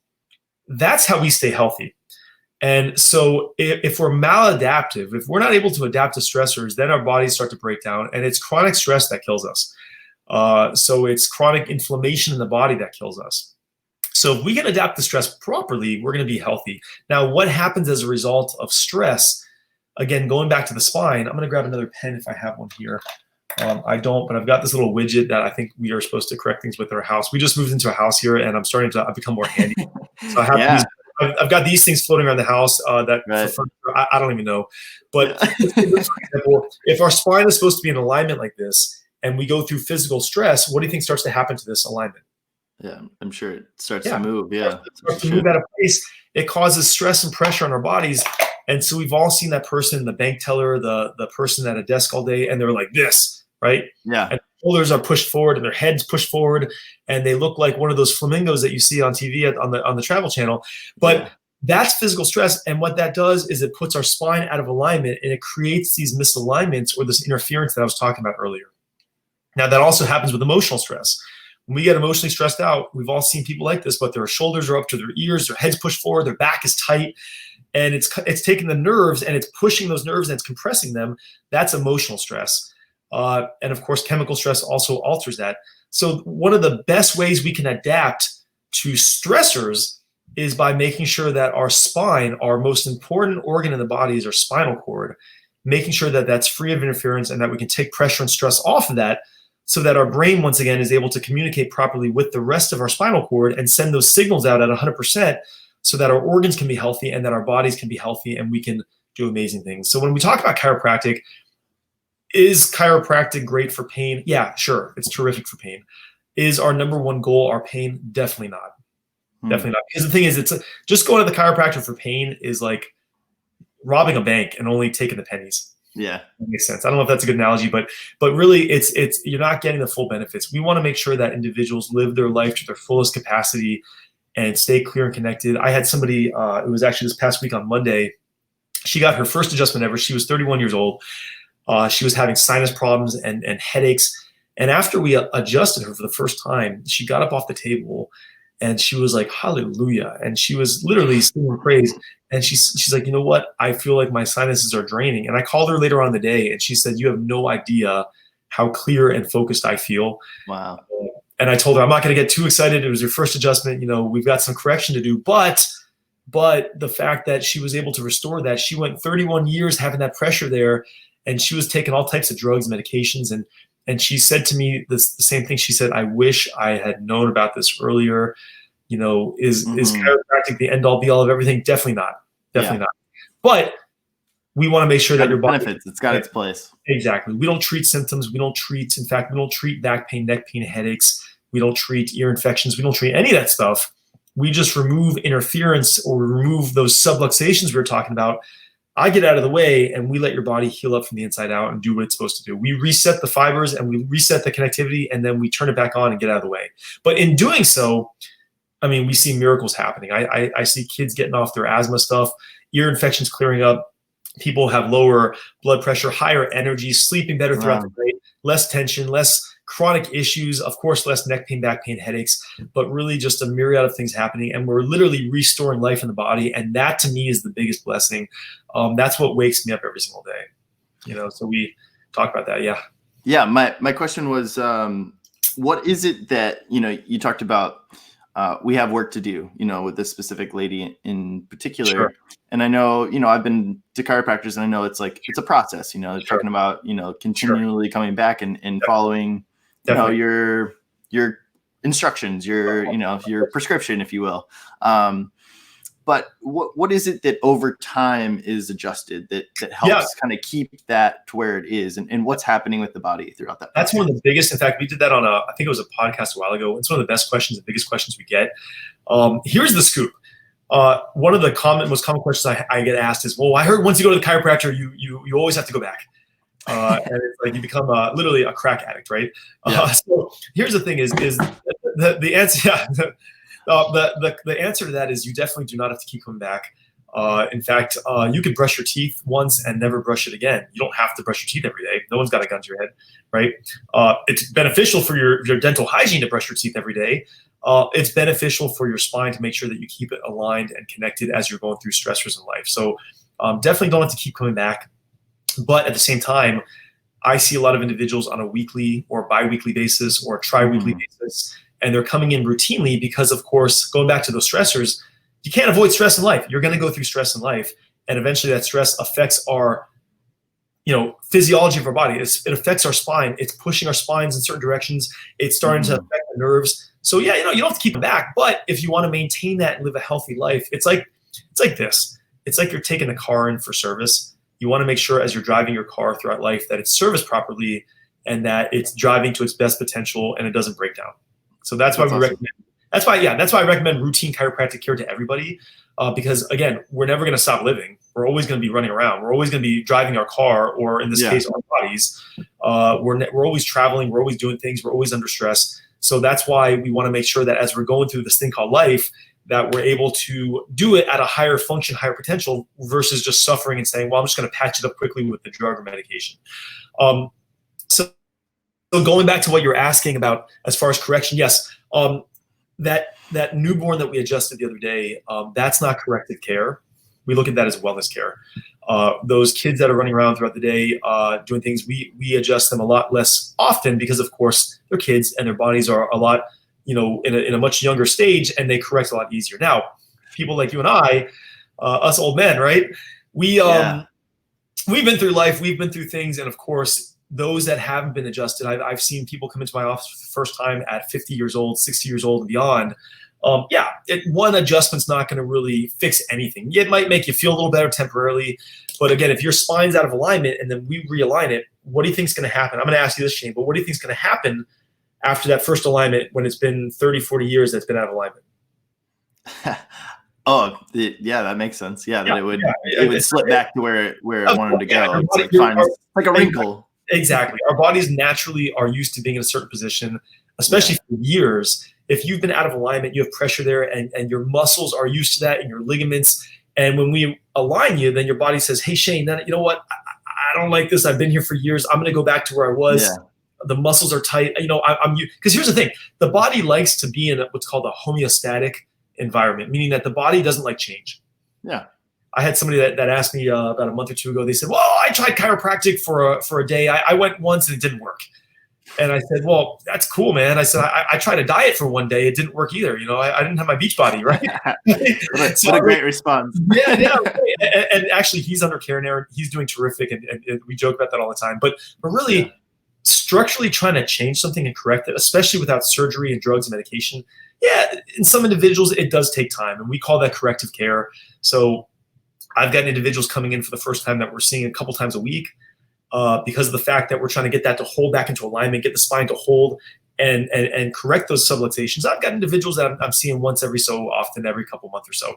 That's how we stay healthy. And so if we're maladaptive, if we're not able to adapt to stressors, then our bodies start to break down, and it's chronic stress that kills us. So it's chronic inflammation in the body that kills us. So if we can adapt to stress properly, we're going to be healthy. Now, what happens as a result of stress? Again, going back to the spine, I'm going to grab another pen if I have one here. I don't, but I've got this little widget that I think we are supposed to correct things with our house. We just moved into a house here, and I've become more handy. So I have I've got these things floating around the house I don't even know. But if our spine is supposed to be in alignment like this, and we go through physical stress, what do you think starts to happen to this alignment? Yeah, I'm sure it starts to move. It starts to move out of place. It causes stress and pressure on our bodies. And so we've all seen that person, the bank teller, the person at a desk all day, and they're like this, right? Yeah. And their shoulders are pushed forward and their heads pushed forward, and they look like one of those flamingos that you see on TV on the Travel Channel. But that's physical stress. And what that does is it puts our spine out of alignment, and it creates these misalignments or this interference that I was talking about earlier. Now, that also happens with emotional stress. When we get emotionally stressed out, we've all seen people like this, but their shoulders are up to their ears, their heads pushed forward, their back is tight, and it's taking the nerves and it's pushing those nerves and it's compressing them. That's emotional stress. And of course, chemical stress also alters that. So one of the best ways we can adapt to stressors is by making sure that our spine, our most important organ in the body, is our spinal cord, making sure that that's free of interference and that we can take pressure and stress off of that, so that our brain, once again, is able to communicate properly with the rest of our spinal cord and send those signals out at 100%, so that our organs can be healthy and that our bodies can be healthy and we can do amazing things. So when we talk about chiropractic, is chiropractic great for pain? Yeah, sure. It's terrific for pain. Is our number one goal our pain? Definitely not. Definitely not. Because the thing is, just going to the chiropractor for pain is like robbing a bank and only taking the pennies. Yeah. That makes sense. I don't know if that's a good analogy, but really it's you're not getting the full benefits. We want to make sure that individuals live their life to their fullest capacity and stay clear and connected. I had somebody, it was actually this past week on Monday, she got her first adjustment ever. She was 31 years old. She was having sinus problems and headaches. And after we adjusted her for the first time, she got up off the table and she was like, hallelujah. And she was literally singing praise. And she's like, you know what? I feel like my sinuses are draining. And I called her later on in the day and she said, you have no idea how clear and focused I feel. Wow. And I told her, I'm not going to get too excited. It was your first adjustment. You know, we've got some correction to do. But the fact that she was able to restore that, she went 31 years having that pressure there, and she was taking all types of drugs and medications. And she said to me the same thing. She said, I wish I had known about this earlier. You know, is chiropractic the end all be all of everything? Definitely not. Definitely not. But we want to make sure that your body benefits. It's got its place. Exactly. We don't treat symptoms. We don't treat back pain, neck pain, headaches. We don't treat ear infections. We don't treat any of that stuff. We just remove interference or remove those subluxations we were talking about. I get out of the way and we let your body heal up from the inside out and do what it's supposed to do. We reset the fibers and we reset the connectivity, and then we turn it back on and get out of the way. But in doing so, I mean, we see miracles happening. I see kids getting off their asthma stuff, ear infections clearing up. People have lower blood pressure, higher energy, sleeping better throughout the day, less tension, less chronic issues, of course, less neck pain, back pain, headaches, but really just a myriad of things happening. And we're literally restoring life in the body. And that to me is the biggest blessing. That's what wakes me up every single day. You know, so we talk about that. Yeah. Yeah. My question was, what is it that, you know, you talked about, we have work to do, you know, with this specific lady in particular. Sure. And I know, you know, I've been to chiropractors and I know it's like, it's a process, you know, they're talking about, you know, continually coming back and following, you know, your instructions, you know, your prescription, if you will. But what is it that over time is adjusted that helps kind of keep that to where it is, and what's happening with the body throughout that process? That's one of the biggest. In fact, we did that on I think it was a podcast a while ago. It's one of the best questions, the biggest questions we get. Here's the scoop. One of the most common questions I get asked is, well, I heard once you go to the chiropractor, you always have to go back. And it's like you become literally a crack addict, right? So here's the thing: is the answer? Yeah, the answer to that is you definitely do not have to keep coming back. In fact, you could brush your teeth once and never brush it again. You don't have to brush your teeth every day. No one's got a gun to your head, right? It's beneficial for your dental hygiene to brush your teeth every day. It's beneficial for your spine to make sure that you keep it aligned and connected as you're going through stressors in life. So definitely don't have to keep coming back. But at the same time, I see a lot of individuals on a weekly or bi-weekly basis or tri-weekly basis, and they're coming in routinely because, of course, going back to those stressors, you can't avoid stress in life. You're going to go through stress in life, and eventually that stress affects our, you know, physiology of our body. It affects our spine. It's pushing our spines in certain directions. It's starting to affect the nerves. So yeah, you know, you don't have to keep them back, but if you want to maintain that and live a healthy life, it's like this. It's like you're taking a car in for service. You want to make sure as you're driving your car throughout life that it's serviced properly and that it's driving to its best potential and it doesn't break down. So that's why recommend. That's why I recommend routine chiropractic care to everybody, because again, we're never going to stop living. We're always going to be running around. We're always going to be driving our car, or in this case, our bodies. We're always traveling. We're always doing things. We're always under stress. So that's why we want to make sure that as we're going through this thing called life, that we're able to do it at a higher function, higher potential, versus just suffering and saying, well, I'm just going to patch it up quickly with the drug or medication. So going back to what you're asking about as far as correction, yes, that newborn that we adjusted the other day, that's not corrective care. We look at that as wellness care. Those kids that are running around throughout the day doing things, we adjust them a lot less often because, of course, they're kids and their bodies are a lot, you know, in a much younger stage, and they correct a lot easier. Now, people like you and I, us old men, right? We've been through life, we've been through things, and of course, those that haven't been adjusted, I've seen people come into my office for the first time at 50 years old, 60 years old and beyond. One adjustment's not going to really fix anything. It might make you feel a little better temporarily. But again, if your spine's out of alignment and then we realign it, what do you think is going to happen? I'm going to ask you this, Shane, but what do you think is going to happen after that first alignment when it's been 30, 40 years that's been out of alignment? That makes sense. Yeah, that it would slip back to where it wanted to go. It's like a wrinkle. Exactly. Our bodies naturally are used to being in a certain position, especially for years. If you've been out of alignment, you have pressure there, and your muscles are used to that, and your ligaments. And when we align you, then your body says, "Hey, Shane, you know what? I don't like this. I've been here for years. I'm going to go back to where I was. Yeah. The muscles are tight. Because here's the thing: the body likes to be in what's called a homeostatic environment, meaning that the body doesn't like change." Yeah. I had somebody that asked me about a month or two ago. They said, "Well, I tried chiropractic for a day. I went once and it didn't work." And I said, "Well, that's cool, man." I said, I tried a diet for one day. It didn't work either. I didn't have my beach body, right? What a great response. Yeah. And actually, he's under care now. He's doing terrific. And we joke about that all the time. But really structurally trying to change something and correct it, especially without surgery and drugs and medication. Yeah, in some individuals, it does take time. And we call that corrective care. So I've gotten individuals coming in for the first time that we're seeing a couple times a week. Because of the fact that we're trying to get that to hold back into alignment, get the spine to hold and correct those subluxations. I've got individuals that I'm seeing once every so often, every couple months or so.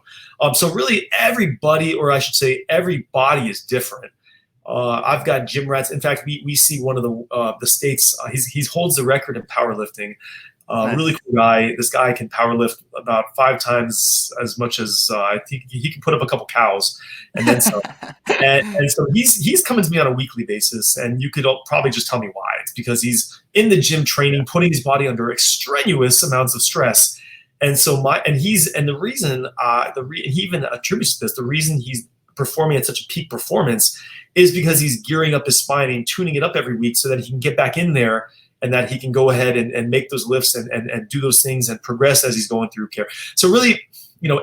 So really everybody, or I should say every body is different. I've got gym rats. In fact, we see one of the states, he holds the record in powerlifting. Nice. Really cool guy. This guy can power lift about 5 times as much as I think he can put up a couple cows, and then so. and so he's coming to me on a weekly basis, and you could probably just tell me why. It's because he's in the gym training, putting his body under extraneous amounts of stress, and so the reason he even attributes to this, the reason he's performing at such a peak performance is because he's gearing up his spine and tuning it up every week so that he can get back in there. And that he can go ahead and make those lifts and do those things and progress as he's going through care. So really,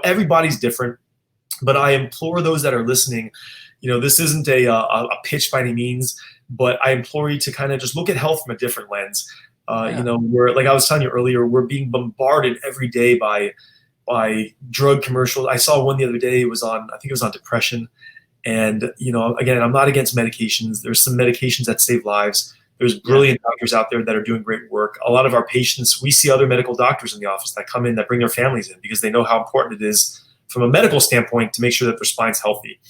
everybody's different, but I implore those that are listening, this isn't a pitch by any means, but I implore you to kind of just look at health from a different lens. We're, like I was telling you earlier, we're being bombarded every day by drug commercials. I saw one the other day. I think it was on depression. And, again, I'm not against medications. There's some medications that save lives. There's brilliant doctors out there that are doing great work. A lot of our patients, we see other medical doctors in the office that come in that bring their families in because they know how important it is from a medical standpoint to make sure that their spine's healthy.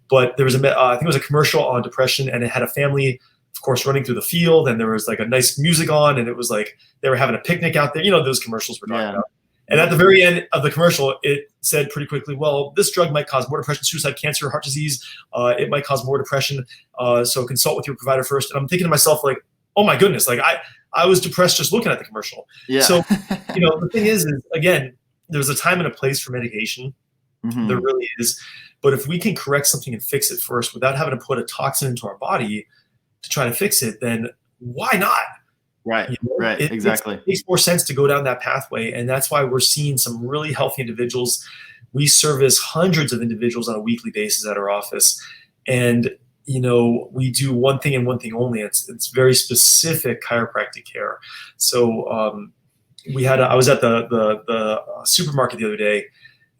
But there was I think it was a commercial on depression, and it had a family, of course, running through the field, and there was like a nice music on, and it was like they were having a picnic out there. Those commercials we're talking about. And at the very end of the commercial, it said pretty quickly, well, this drug might cause more depression, suicide, cancer, heart disease. It might cause more depression. So consult with your provider first. And I'm thinking to myself, like, oh my goodness, like I was depressed just looking at the commercial. Yeah. So, the thing is, again, there's a time and a place for medication. Mm-hmm. There really is. But if we can correct something and fix it first without having to put a toxin into our body to try to fix it, then why not? Right, right, exactly. It makes more sense to go down that pathway, and that's why we're seeing some really healthy individuals. We service hundreds of individuals on a weekly basis at our office, and we do one thing and one thing only. It's very specific chiropractic care. So I was at the supermarket the other day,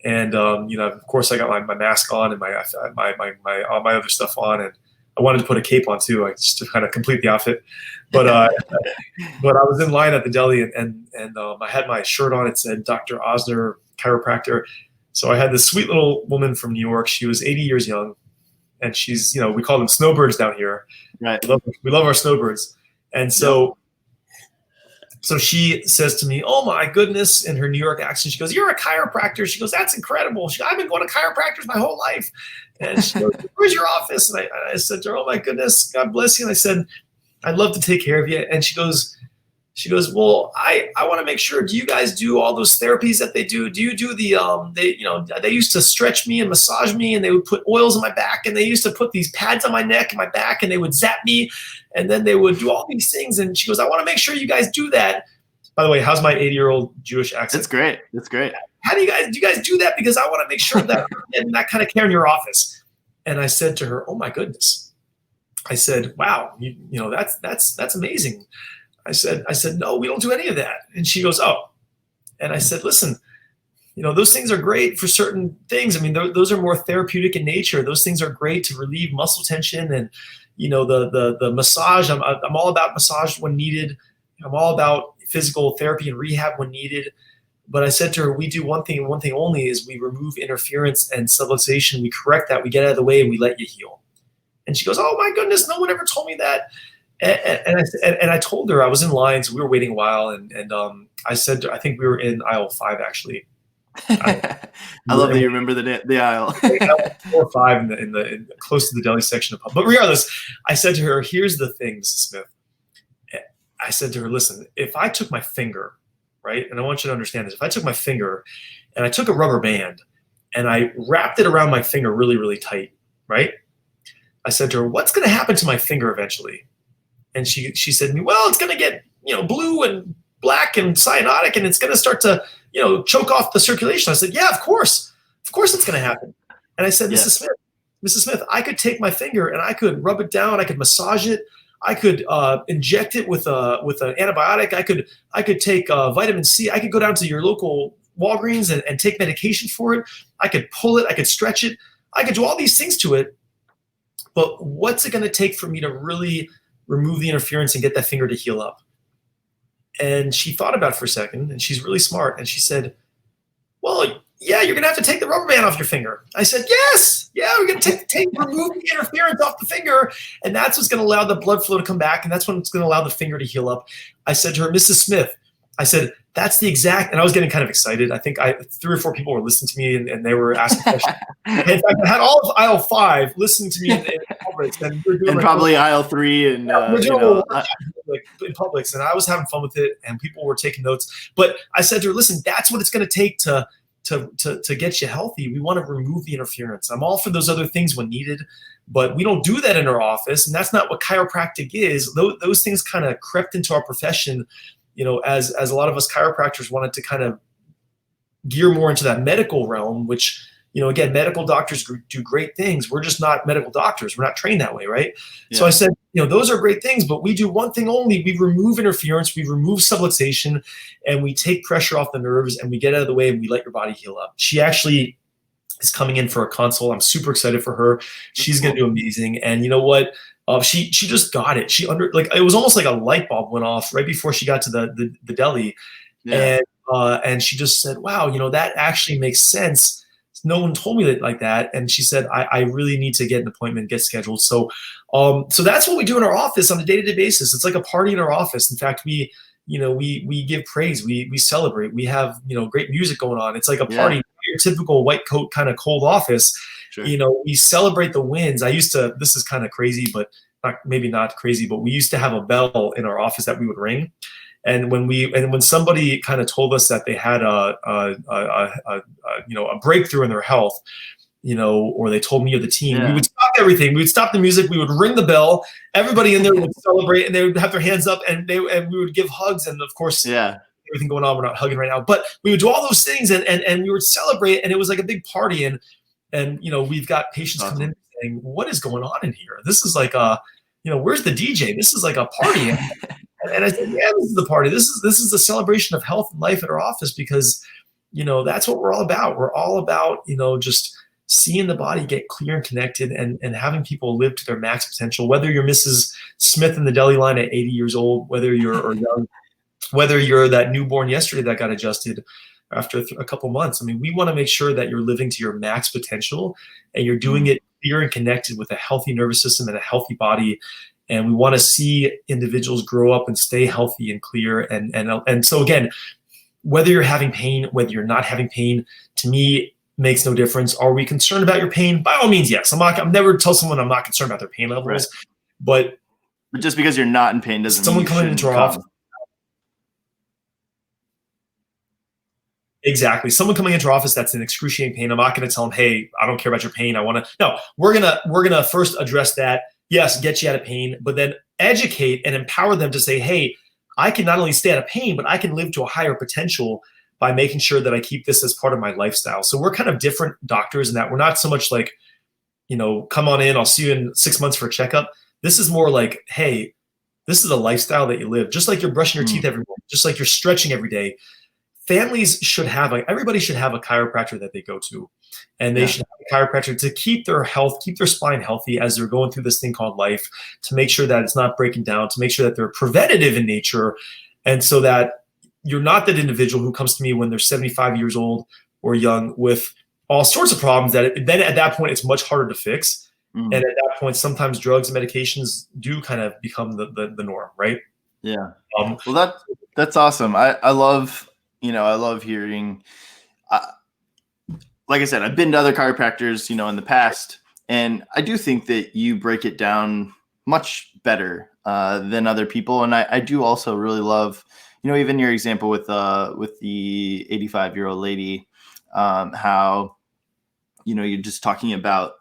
and of course I got my mask on and my other stuff on, and I wanted to put a cape on too, just to kind of complete the outfit. But I was in line at the deli and I had my shirt on. It said Dr. Ozner, chiropractor. So I had this sweet little woman from New York. She was 80 years young, and she's, we call them snowbirds down here. Right. We love our snowbirds. And so she says to me, "Oh my goodness," in her New York accent, she goes, "You're a chiropractor." She goes, "That's incredible." I've been going to chiropractors my whole life. And she goes, "Where's your office?" And I said to her, "Oh my goodness, God bless you." And I said, "I'd love to take care of you." And she goes, "Well, I want to make sure, do you guys do all those therapies that they do? Do you do they used to stretch me and massage me, and they would put oils on my back, and they used to put these pads on my neck and my back, and they would zap me, and then they would do all these things." And she goes, "I want to make sure you guys do that." By the way, how's my 80-year-old Jewish accent? That's great. That's great. "How do you guys do that? Because I want to make sure that I'm getting that kind of care in your office." And I said to her, "Oh my goodness, I said, wow, that's amazing. I said, no, we don't do any of that. And she goes, oh. And I said, listen, those things are great for certain things. I mean, those are more therapeutic in nature. Those things are great to relieve muscle tension and, the massage. I'm all about massage when needed. I'm all about physical therapy and rehab when needed. But I said to her, we do one thing and one thing only, is we remove interference and subluxation. We correct that. We get out of the way and we let you heal. And she goes, oh my goodness, no one ever told me that. And I told her, I was in line, so we were waiting a while. And I said, I think we were in aisle 5, actually. I love that you remember the aisle. 4 or 5 in close to the deli section of pub. But regardless, I said to her, here's the thing, Mrs. Smith. I said to her, listen, if I took my finger, right, and I want you to understand this, if I took my finger and I took a rubber band and I wrapped it around my finger really, really tight, right? I said to her, what's going to happen to my finger eventually? And she said to me, well, it's going to get, blue and black and cyanotic, and it's going to start to, choke off the circulation. I said, yeah, of course it's going to happen. And I said, Yeah. Mrs. Smith, I could take my finger and I could rub it down. I could massage it. I could inject it with an antibiotic. I could take vitamin C. I could go down to your local Walgreens and take medication for it. I could pull it. I could stretch it. I could do all these things to it. But what's it going to take for me to really remove the interference and get that finger to heal up? And she thought about it for a second, and she's really smart. And she said, well, yeah, you're going to have to take the rubber band off your finger. I said, yes. Yeah, we're going to remove the interference off the finger. And that's what's going to allow the blood flow to come back. And that's what's going to allow the finger to heal up. I said to her, Mrs. Smith, I said, that's the exact, and I was getting kind of excited. I think 3 or 4 people were listening to me and they were asking questions. In fact, I had all of aisle 5 listening to me in Publix. And probably aisle 3 and, in Publix. And I was having fun with it and people were taking notes. But I said to her, listen, that's what it's going to take to get you healthy. We want to remove the interference. I'm all for those other things when needed, but we don't do that in our office. And that's not what chiropractic is. Those things kind of crept into our profession, as a lot of us chiropractors wanted to kind of gear more into that medical realm, which, again, medical doctors do great things. We're just not medical doctors. We're not trained that way, right? Yeah. So I said, those are great things, but we do one thing only. We remove interference, we remove subluxation, and we take pressure off the nerves, and we get out of the way, and we let your body heal up. She actually is coming in for a consult. I'm super excited for her. She's going to do amazing. And you know what? She just got it. It was almost like a light bulb went off right before she got to the deli. Yeah. And she just said, wow, that actually makes sense. No one told me that like that. And she said, I really need to get an appointment, get scheduled. So that's what we do in our office on a day-to-day basis. It's like a party in our office. In fact, we give praise, we celebrate, we have, great music going on. It's like a party, your typical white coat kind of cold office. Sure. We celebrate the wins. This is kind of crazy, but maybe not crazy, but we used to have a bell in our office that we would ring. And when somebody kind of told us that they had a breakthrough in their health, or they told me or the team, we would stop everything. We would stop the music. We would ring the bell. Everybody in there would celebrate, and they would have their hands up, and we would give hugs. And of course, everything going on, we're not hugging right now, but we would do all those things, and we would celebrate, and it was like a big party. And we've got patients coming in saying, what is going on in here? This is like where's the DJ? This is like a party. And I said, yeah, this is the party. This is the celebration of health and life at our office, because, that's what we're all about. We're all about, just seeing the body get clear and connected, and having people live to their max potential, whether you're Mrs. Smith in the deli line at 80 years old, whether you're young, whether you're that newborn yesterday that got adjusted after a couple months. I mean, we want to make sure that you're living to your max potential, and you're doing it clear and connected with a healthy nervous system and a healthy body. And we want to see individuals grow up and stay healthy and clear. And so again, whether you're having pain, whether you're not having pain, to me makes no difference. Are we concerned about your pain? By all means, yes. I'm never tell someone I'm not concerned about their pain levels, right. But just because you're not in pain doesn't mean someone coming into our office. Exactly. Someone coming into our office that's in excruciating pain, I'm not going to tell them, hey, I don't care about your pain. No, we're gonna first address that. Yes, get you out of pain, but then educate and empower them to say, hey, I can not only stay out of pain, but I can live to a higher potential by making sure that I keep this as part of my lifestyle. So we're kind of different doctors in that we're not so much like, come on in, I'll see you in 6 months for a checkup. This is more like, hey, this is a lifestyle that you live, just like you're brushing your teeth every morning, just like you're stretching every day. Families should have, everybody should have a chiropractor that they go to, and they should have a chiropractor to keep their health, keep their spine healthy as they're going through this thing called life, to make sure that it's not breaking down, to make sure that they're preventative in nature. And so that you're not that individual who comes to me when they're 75 years old or young with all sorts of problems that then at that point, it's much harder to fix. And at that point, sometimes drugs and medications do kind of become the norm, right? Yeah. Well, that's awesome. I love hearing, like I said, I've been to other chiropractors, in the past, and I do think that you break it down much better than other people. And I do also really love, even your example with the 85-year-old lady, how, you're just talking about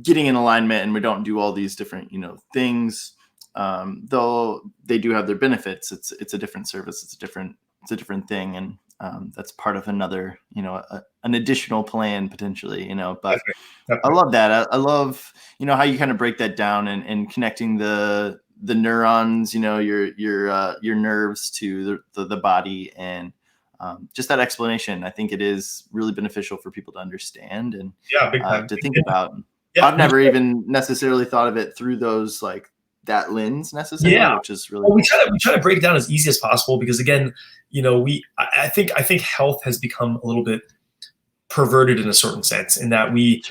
getting in alignment, and we don't do all these different, things, though they do have their benefits. It's a different service. It's a different thing. And that's part of another, an additional plan potentially, but I love that. I love, how you kind of break that down and connecting the neurons, your nerves to the body, and just that explanation. I think it is really beneficial for people to understand and big time. To think about. I've never even necessarily thought of it through those, like, that lens necessarily, which is really cool. We try to break it down as easy as possible, because again, I think health has become a little bit perverted in a certain sense, in that we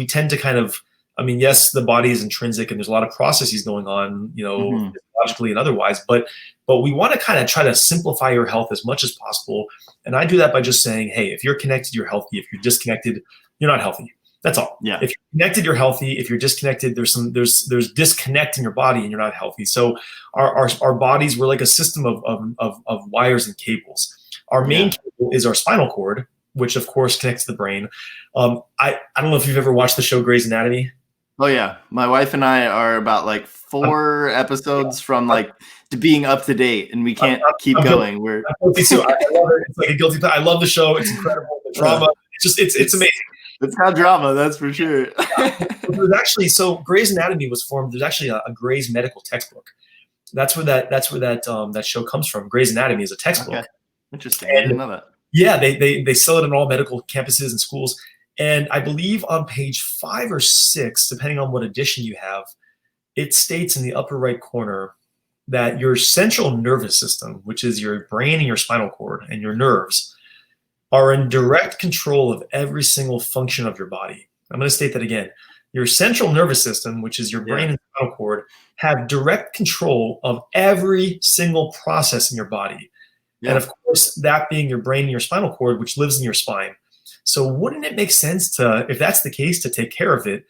tend to kind of, yes, the body is intrinsic and there's a lot of processes going on, physiologically and otherwise, but we want to kind of try to simplify your health as much as possible. And I do that by just saying, hey, if you're connected, you're healthy. If you're disconnected, you're not healthy. That's all. Yeah. If you're connected, you're healthy. If you're disconnected, there's disconnect in your body and you're not healthy. So our bodies, we're like a system of wires and cables. Our main cable is our spinal cord, which of course connects to the brain. I don't know if you've ever watched the show Grey's Anatomy. Oh yeah. My wife and I are about like 4 episodes from like to being up to date, and we can't keep going. We're guilty too. I love it. It's like a guilty pleasure. I love the show. It's incredible. The drama. It's amazing. It's got drama, that's for sure. There's actually, so Grey's Anatomy was formed. There's actually a Grey's medical textbook. That's where that show comes from. Grey's Anatomy is a textbook. Okay. Interesting. I didn't know that. Yeah, they sell it in all medical campuses and schools. And I believe on page 5 or 6, depending on what edition you have, it states in the upper right corner that your central nervous system, which is your brain and your spinal cord and your nerves, are in direct control of every single function of your body. I'm going to state that again. Your central nervous system, which is your brain and spinal cord, have direct control of every single process in your body. Yeah. And of course, that being your brain and your spinal cord, which lives in your spine. So wouldn't it make sense to, if that's the case, to take care of it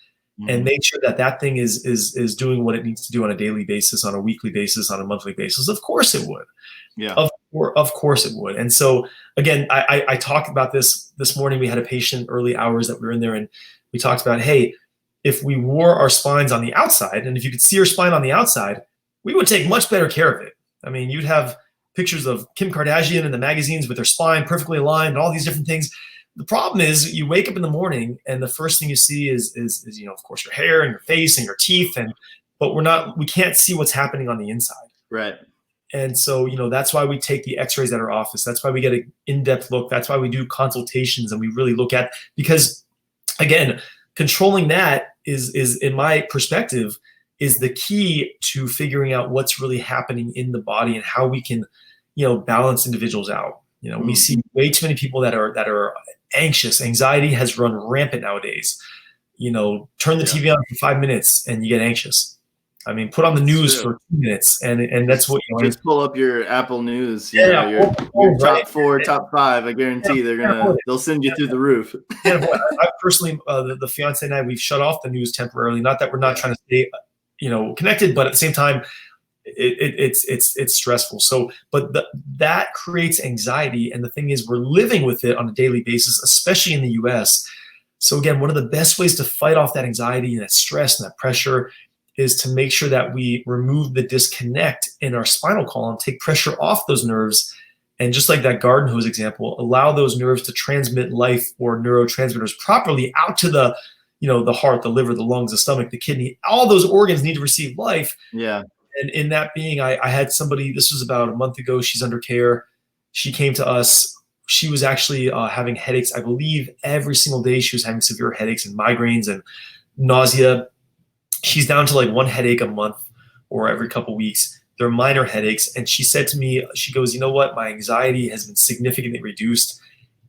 and make sure that thing is doing what it needs to do on a daily basis, on a weekly basis, on a monthly basis? Of course it would. Yeah. Of course it would. And so again, I talked about this morning. We had a patient early hours that we were in there, and we talked about, hey, if we wore our spines on the outside, and if you could see your spine on the outside, we would take much better care of it. I mean, you'd have pictures of Kim Kardashian in the magazines with her spine perfectly aligned and all these different things. The problem is you wake up in the morning and the first thing you see is of course, your hair and your face and your teeth, but we can't see what's happening on the inside. Right. And so, that's why we take the x-rays at our office. That's why we get an in-depth look. That's why we do consultations, and we really look at, because again, controlling that is in my perspective, is the key to figuring out what's really happening in the body and how we can, balance individuals out. We see way too many people that are anxious. Anxiety has run rampant nowadays. Turn the TV on for 5 minutes and you get anxious. I mean, put on the news for 2 minutes, and that's what just pull up your Apple News. Your top 4, top 5. I guarantee they'll send you through the roof. I personally, the fiance and I, we've shut off the news temporarily. Not that we're not trying to stay, connected, but at the same time, it's stressful. So, but that creates anxiety, and the thing is, we're living with it on a daily basis, especially in the U.S. So again, one of the best ways to fight off that anxiety and that stress and that pressure is to make sure that we remove the disconnect in our spinal column, take pressure off those nerves, and just like that garden hose example, allow those nerves to transmit life or neurotransmitters properly out to the the heart, the liver, the lungs, the stomach, the kidney, all those organs need to receive life. Yeah. And in that being, I had somebody, this was about a month ago, she's under care. She came to us. She was actually having headaches. I believe every single day she was having severe headaches and migraines and nausea. She's down to like one headache a month or every couple weeks. They're minor headaches. And she said to me, she goes, you know what? My anxiety has been significantly reduced.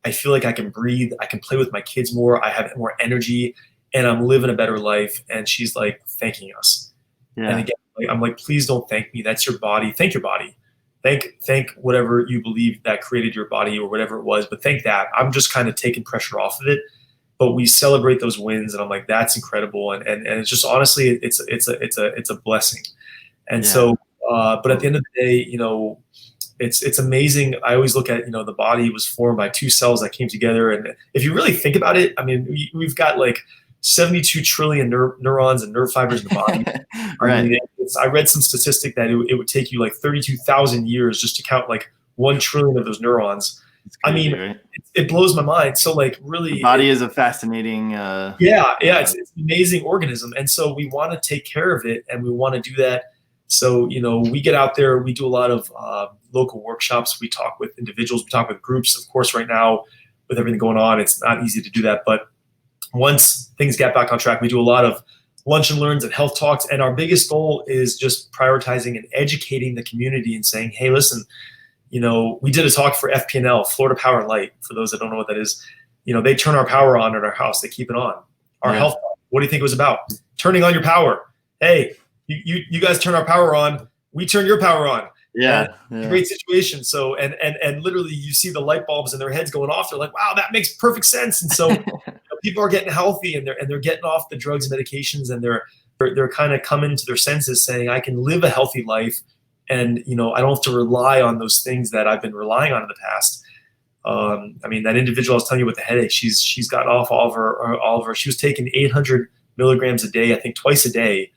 I feel like I can breathe. I can play with my kids more. I have more energy and I'm living a better life. And she's like thanking us. Yeah. And again, I'm like, please don't thank me. That's your body. Thank your body. Thank whatever you believe that created your body or whatever it was, but thank that. I'm just kind of taking pressure off of it. But we celebrate those wins, and I'm like, that's incredible. And it's just honestly, it's a blessing. And so, but at the end of the day, it's amazing. I always look at, the body was formed by two cells that came together. And if you really think about it, I mean, we've got like 72 trillion neurons and nerve fibers in the body. Right. I mean, I read some statistic that it would take you like 32,000 years just to count like 1 trillion of those neurons. Crazy, I mean, right? it blows my mind. So like really, the body is a fascinating. It's an amazing organism. And so we want to take care of it and we want to do that. So, we get out there, we do a lot of local workshops. We talk with individuals, we talk with groups. Of course, right now with everything going on, it's not easy to do that. But once things get back on track, we do a lot of lunch and learns and health talks. And our biggest goal is just prioritizing and educating the community and saying, hey, listen, we did a talk for FPNL, Florida Power and Light. For those that don't know what that is, they turn our power on at our house. They keep it on. Our health talk, what do you think it was about? Turning on your power. Hey, you guys turn our power on. We turn your power on. Yeah. Great situation. So, and literally you see the light bulbs in their heads going off. They're like, wow, that makes perfect sense. And so people are getting healthy and they're getting off the drugs and medications, and they're kind of coming to their senses saying, I can live a healthy life. And, I don't have to rely on those things that I've been relying on in the past. I mean, that individual I was telling you with the headache, she's got off all of her, she was taking 800 milligrams a day, I think twice a day,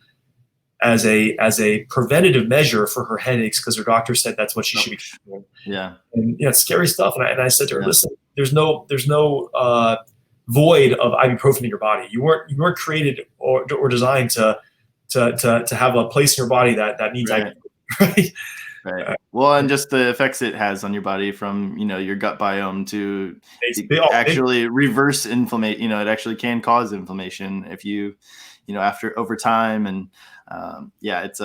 as a preventative measure for her headaches, because her doctor said that's what she should be doing. Yeah. And it's scary stuff. And I said to her, listen, there's no void of ibuprofen in your body. You weren't created or designed to have a place in your body that needs ibuprofen. Right. Well, and just the effects it has on your body, from your gut biome to actually reverse inflammation. It actually can cause inflammation if you over time. And it's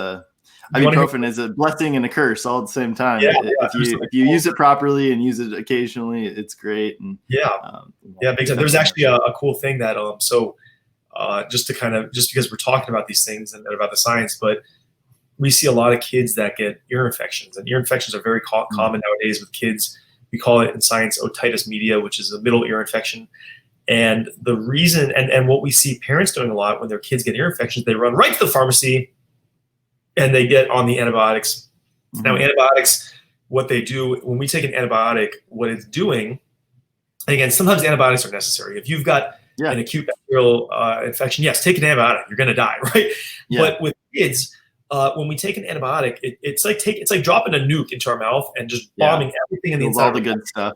ibuprofen is a blessing and a curse all at the same time. If you use it properly and use it occasionally, it's great. And makes sense. There's actually a cool thing that just because we're talking about these things and about the science, but we see a lot of kids that get ear infections, and ear infections are very common nowadays with kids. We call it in science otitis media, which is a middle ear infection. And the reason, and what we see parents doing a lot when their kids get ear infections, they run right to the pharmacy and they get on the antibiotics. Mm-hmm. Now, antibiotics, what they do, when we take an antibiotic, what it's doing, and again, sometimes antibiotics are necessary. If you've got an acute bacterial infection, yes, take an antibiotic, you're going to die, right? Yeah. But with kids, when we take an antibiotic, it's like dropping a nuke into our mouth and just bombing everything in the inside. All the good stuff.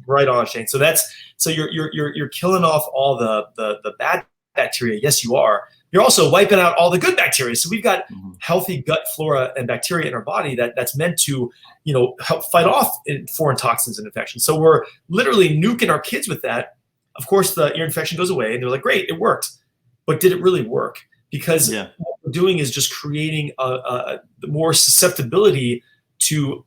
Right on, Shane. So you're killing off all the bad bacteria. Yes, you are. You're also wiping out all the good bacteria. So we've got healthy gut flora and bacteria in our body that's meant to, help fight off foreign toxins and infections. So we're literally nuking our kids with that. Of course, the ear infection goes away, and they're like, great, it worked. But did it really work? Because what we're doing is just creating more susceptibility to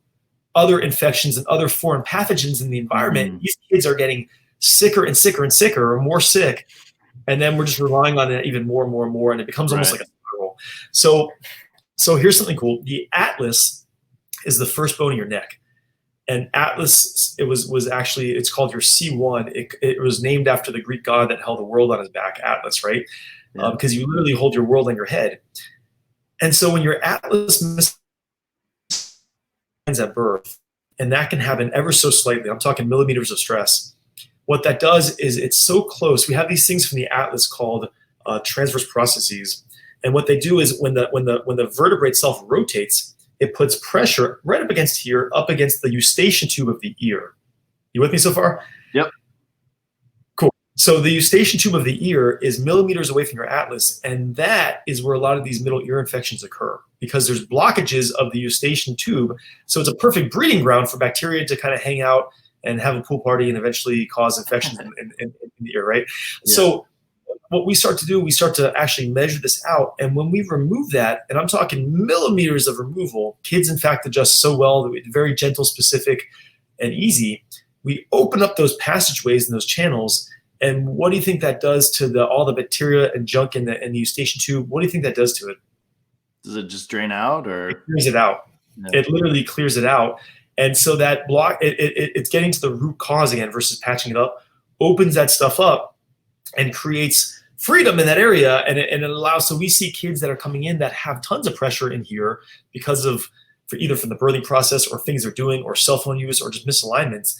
other infections and other foreign pathogens in the environment. These kids are getting sicker and sicker and sicker, or more sick, and then we're just relying on it even more and more and more, and it becomes almost like a spiral. So here's something cool. The atlas is the first bone in your neck, and atlas, it was actually, it's called your C1. It was named after the Greek god that held the world on his back, Atlas, right? Because you literally hold your world on your head. And so when your atlas misses at birth, and that can happen ever so slightly, I'm talking millimeters of stress, what that does is it's so close. We have these things from the atlas called transverse processes. And what they do is when the vertebrae itself rotates, it puts pressure right up against here, up against the eustachian tube of the ear. You with me so far? Yep. Cool. So the eustachian tube of the ear is millimeters away from your atlas, and that is where a lot of these middle ear infections occur because there's blockages of the eustachian tube. So it's a perfect breeding ground for bacteria to kind of hang out and have a pool party and eventually cause infections in the ear, right? Yeah. So what we start to do, we start to actually measure this out. And when we remove that, and I'm talking millimeters of removal, kids, in fact, adjust so well that it's very gentle, specific, and easy. We open up those passageways and those channels. And what do you think that does to all the bacteria and junk in the eustachian tube? What do you think that does to it? Does it just drain out, or it clears it out? Yeah. It literally clears it out. And so that block, it's getting to the root cause again versus patching it up, opens that stuff up and creates freedom in that area. And it allows, so we see kids that are coming in that have tons of pressure in here because of, either from the birthing process or things they're doing or cell phone use or just misalignments.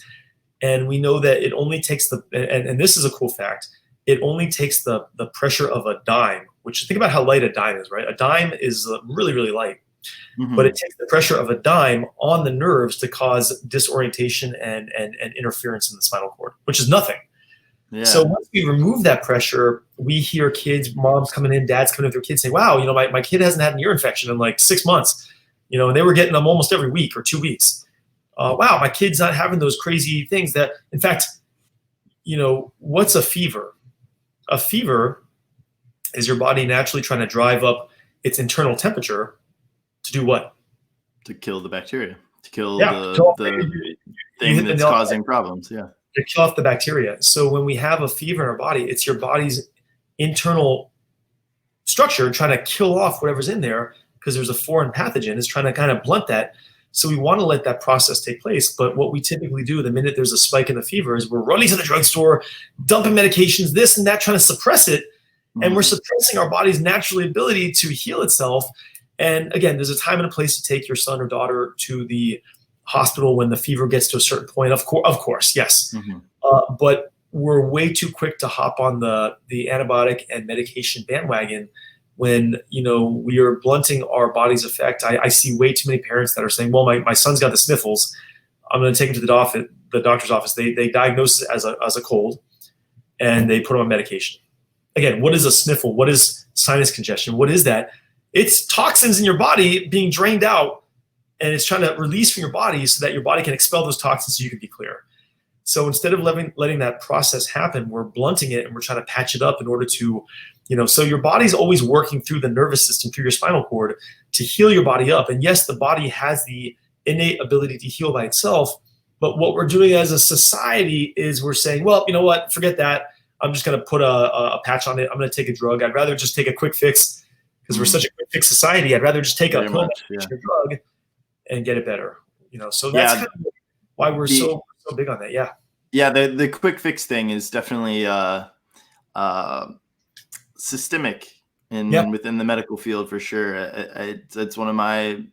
And we know that it only takes and this is a cool fact, it only takes the pressure of a dime, which think about how light a dime is, right? A dime is really, really light, but it takes the pressure of a dime on the nerves to cause disorientation and interference in the spinal cord, which is nothing. Yeah. So once we remove that pressure, we hear kids, moms coming in, dads coming in with their kids saying, wow, my kid hasn't had an ear infection in like 6 months, and they were getting them almost every week or 2 weeks. Wow, my kid's not having those crazy things that, in fact, what's a fever? A fever is your body naturally trying to drive up its internal temperature to do what? To kill the bacteria, to kill the thing that's causing problems. Yeah. To kill off the bacteria. So when we have a fever in our body, it's your body's internal structure trying to kill off whatever's in there because there's a foreign pathogen. It's trying to kind of blunt that. So we want to let that process take place. But what we typically do the minute there's a spike in the fever is we're running to the drugstore, dumping medications, this and that, trying to suppress it. And we're suppressing our body's natural ability to heal itself. And again, there's a time and a place to take your son or daughter to the hospital when the fever gets to a certain point. Of course, yes. But we're way too quick to hop on the antibiotic and medication bandwagon when, we are blunting our body's effect. I see way too many parents that are saying, well, my son's got the sniffles. I'm going to take him to the doctor's office. They diagnose it as a cold and they put him on medication. Again, what is a sniffle? What is sinus congestion? What is that? It's toxins in your body being drained out, and it's trying to release from your body so that your body can expel those toxins so you can be clear. So instead of letting that process happen, we're blunting it and we're trying to patch it up in order to, so your body's always working through the nervous system, through your spinal cord to heal your body up. And yes, the body has the innate ability to heal by itself. But what we're doing as a society is we're saying, well, you know what, forget that. I'm just going to put a patch on it. I'm going to take a drug. I'd rather just take a quick fix because we're such a quick fix society. I'd rather just take a drug and get it better. So that's kind of why we're so big on that. Yeah. Yeah. The quick fix thing is definitely systemic within the medical field for sure. It's one of my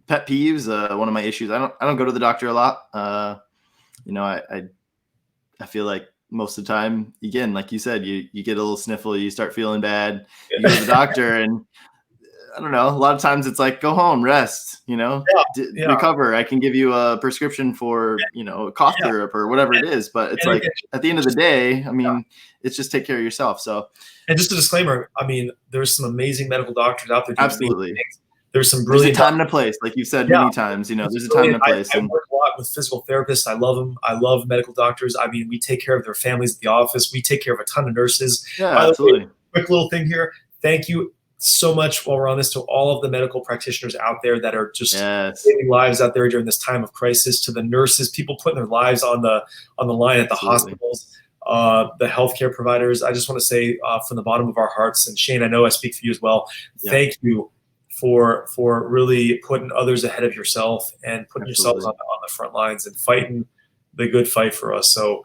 pet peeves. One of my issues. I don't go to the doctor a lot. I feel like most of the time, again, like you said, you get a little sniffle, you start feeling bad, you go to the doctor, and I don't know, a lot of times it's like, go home, rest, recover. I can give you a prescription for, a cough syrup or whatever it is. But it's like, at the end of the day, I mean, it's just take care of yourself. So, and just a disclaimer, I mean, there's some amazing medical doctors out there. Absolutely. There's some brilliant time and a place, like you said many times, there's a time and a place. I work a lot with physical therapists. I love them. I love medical doctors. I mean, we take care of their families at the office. We take care of a ton of nurses. Yeah, absolutely. Quick little thing here. Thank you so much while we're on this to all of the medical practitioners out there that are just saving lives out there during this time of crisis, to the nurses, people putting their lives on the line at the hospitals, the healthcare providers. I just want to say from the bottom of our hearts, and Shane, I know I speak for you as well. Thank you for really putting others ahead of yourself and putting yourselves on the front lines and fighting the good fight for us. So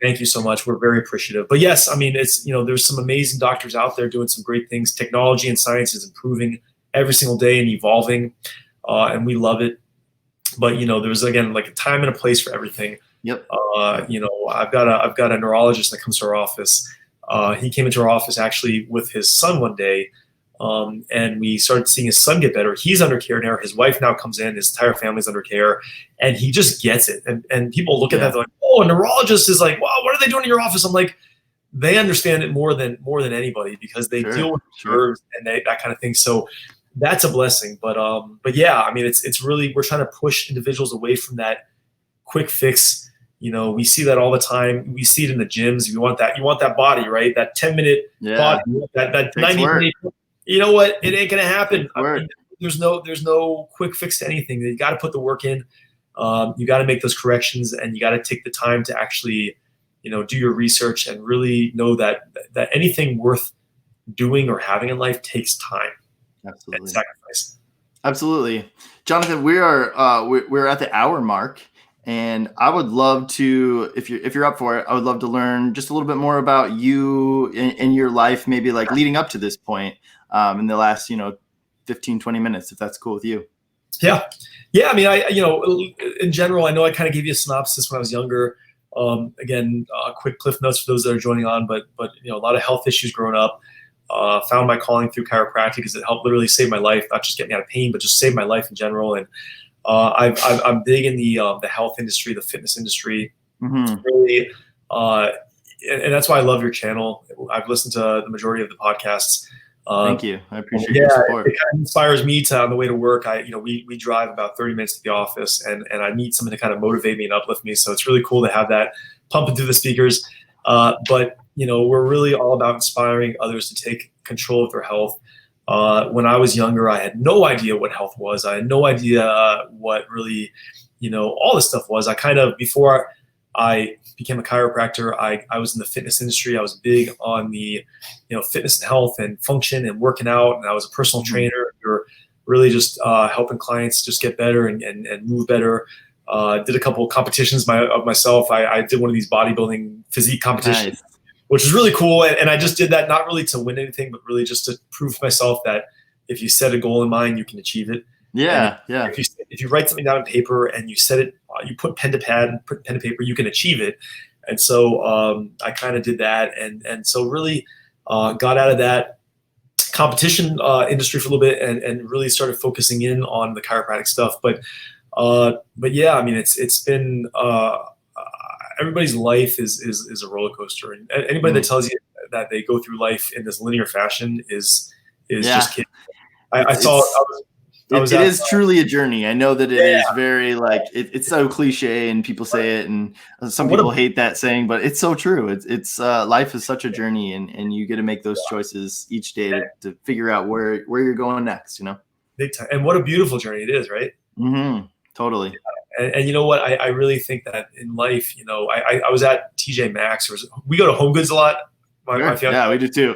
thank you so much. We're very appreciative. But yes, I mean, it's, there's some amazing doctors out there doing some great things. Technology and science is improving every single day and evolving, and we love it. But, there's, again, like a time and a place for everything. Yep. I've got a neurologist that comes to our office. He came into our office actually with his son one day. And we started seeing his son get better. He's under care now. His wife now comes in. His entire family's under care, and he just gets it. And people look at that, they're like, "Oh, a neurologist is like, wow, what are they doing in your office?" I'm like, they understand it more than anybody, because they deal with nerves and that kind of thing. So that's a blessing. But yeah, I mean, it's really, we're trying to push individuals away from that quick fix. You know, we see that all the time. We see it in the gyms. You want that body, right? That 10-minute body, that 90-minute. You know what? It ain't gonna happen. I mean, there's no quick fix to anything. You got to put the work in. You got to make those corrections, and you got to take the time to actually, you know, do your research and really know that anything worth doing or having in life takes time. Absolutely. And sacrifice. Absolutely. Jonathan, we're at the hour mark, and I would love to, if you're up for it, I would love to learn just a little bit more about you in your life, maybe like leading up to this point, in the last, 15, 20 minutes, if that's cool with you. Yeah. I mean, in general, I know I kind of gave you a synopsis when I was younger. Again, quick cliff notes for those that are joining on, but a lot of health issues growing up. Found my calling through chiropractic because it helped literally save my life, not just get me out of pain, but just save my life in general. And I'm big in the health industry, the fitness industry. Mm-hmm. Really, and that's why I love your channel. I've listened to the majority of the podcasts. Thank you. I appreciate your support. It kind of inspires me to, on the way to work. We drive about 30 minutes to the office, and I need someone to kind of motivate me and uplift me. So it's really cool to have that pumping through the speakers. But we're really all about inspiring others to take control of their health. When I was younger, I had no idea what health was. I had no idea what really, all this stuff was. Before I became a chiropractor, I was in the fitness industry. I was big on the, fitness and health and function and working out. And I was a personal trainer. We were really just helping clients just get better and move better. Did a couple of competitions of myself. I did one of these bodybuilding physique competitions, which is really cool. And I just did that not really to win anything, but really just to prove to myself that if you set a goal in mind, you can achieve it. Yeah. If you write something down on paper and you set it, you put pen to pad and put pen to paper, you can achieve it. And so I kind of did that, and so really got out of that competition industry for a little bit, and really started focusing in on the chiropractic stuff. But yeah, I mean, it's been everybody's life is a roller coaster, and anybody that tells you that they go through life in this linear fashion is just kidding. It is truly a journey. I know that it is very it's so cliche, and people say it, and some people hate that saying, but it's so true. It's life is such a journey, and you get to make those choices each day to figure out where you're going next. Big time. And what a beautiful journey it is, right? Mm-hmm. Totally. Yeah. And you know what? I really think that in life, I was at TJ Maxx. We go to Home Goods a lot. My fiance, yeah, we do too.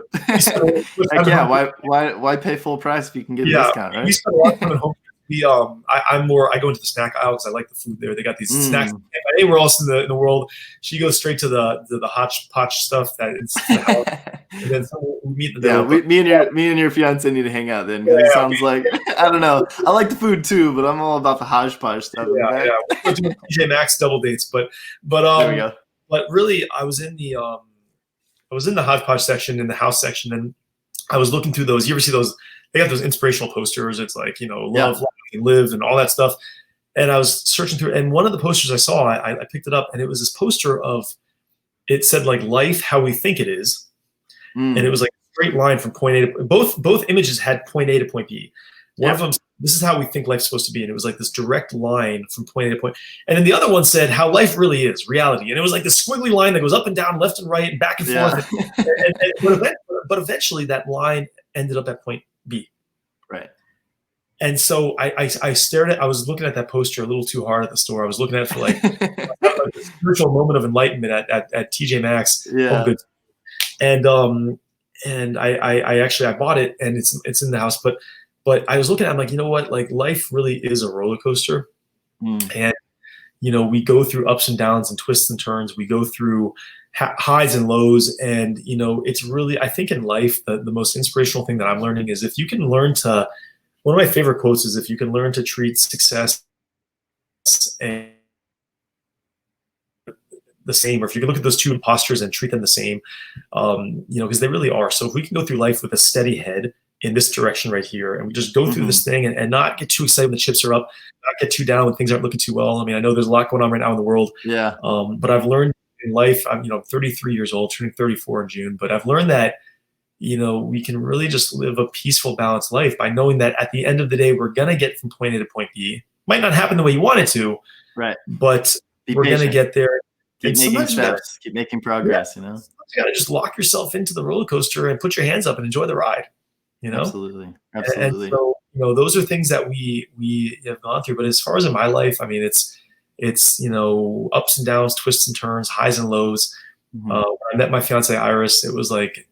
Why pay full price if you can get a discount, right? We spend a lot of time at Home Goods. I go into the snack aisle because I like the food there. They got these snacks. Anywhere else in the world, she goes straight to the hodgepodge stuff that is the house. And then we meet in the middle. Me and your fiance need to hang out then. It sounds like, I don't know. I like the food too, but I'm all about the hodgepodge stuff. Yeah. We're doing TJ Maxx double dates, but there we go. But really, I was in the hodgepodge section, in the house section, and I was looking through those. You ever see those? They got those inspirational posters. It's like, love, live, and all that stuff. And I was searching through, and one of the posters I saw, I picked it up, and it was this poster it said like life, how we think it is. And it was like a straight line from point A to both images had point A to point B. One of them, this is how we think life's supposed to be. And it was like this direct line from point A to point. And then the other one said how life really is, reality. And it was like this squiggly line that goes up and down, left and right, and back and forth. But eventually that line ended up at point B. Right. And so I was looking at that poster a little too hard at the store. I was looking at it for like a spiritual moment of enlightenment at TJ Maxx. Yeah. And I bought it, and it's in the house, but I was looking at it, I'm like, you know what? Like, life really is a roller coaster. And, we go through ups and downs and twists and turns. We go through highs and lows. And, it's really, I think in life, the most inspirational thing that I'm learning is if you can learn to, one of my favorite quotes is, if you can learn to treat success and the same, or if you can look at those two imposters and treat them the same, because they really are. So if we can go through life with a steady head in this direction right here, and we just go through this thing and not get too excited when the chips are up, not get too down when things aren't looking too well. I mean, I know there's a lot going on right now in the world. Yeah. But I've learned in life, I'm 33 years old, turning 34 in June, but I've learned that we can really just live a peaceful, balanced life by knowing that at the end of the day, we're gonna get from point A to point B. Might not happen the way you want it to, right? But Be we're patient. gonna get there. Keep making steps. Keep making progress. You gotta just lock yourself into the roller coaster and put your hands up and enjoy the ride. Absolutely. And so those are things that we have gone through. But as far as in my life, I mean, it's ups and downs, twists and turns, highs and lows. Mm-hmm. When I met my fiance Iris, it was like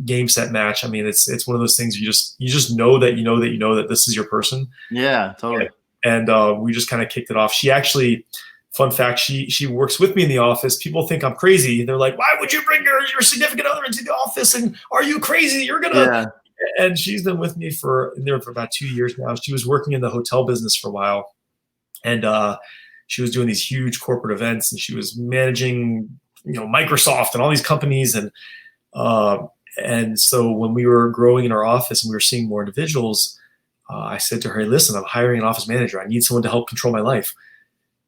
game, set, match. I mean, it's one of those things you just know that this is your person. Yeah, totally. And we just kind of kicked it off. She actually, fun fact, she works with me in the office. People think I'm crazy. They're like, why would you bring your significant other into the office? And are you crazy? You're gonna. Yeah. And she's been with me for about 2 years now. She was working in the hotel business for a while, and she was doing these huge corporate events, and she was managing, Microsoft and all these companies, and so when we were growing in our office and we were seeing more individuals, I said to her, hey, listen, I'm hiring an office manager. I need someone to help control my life.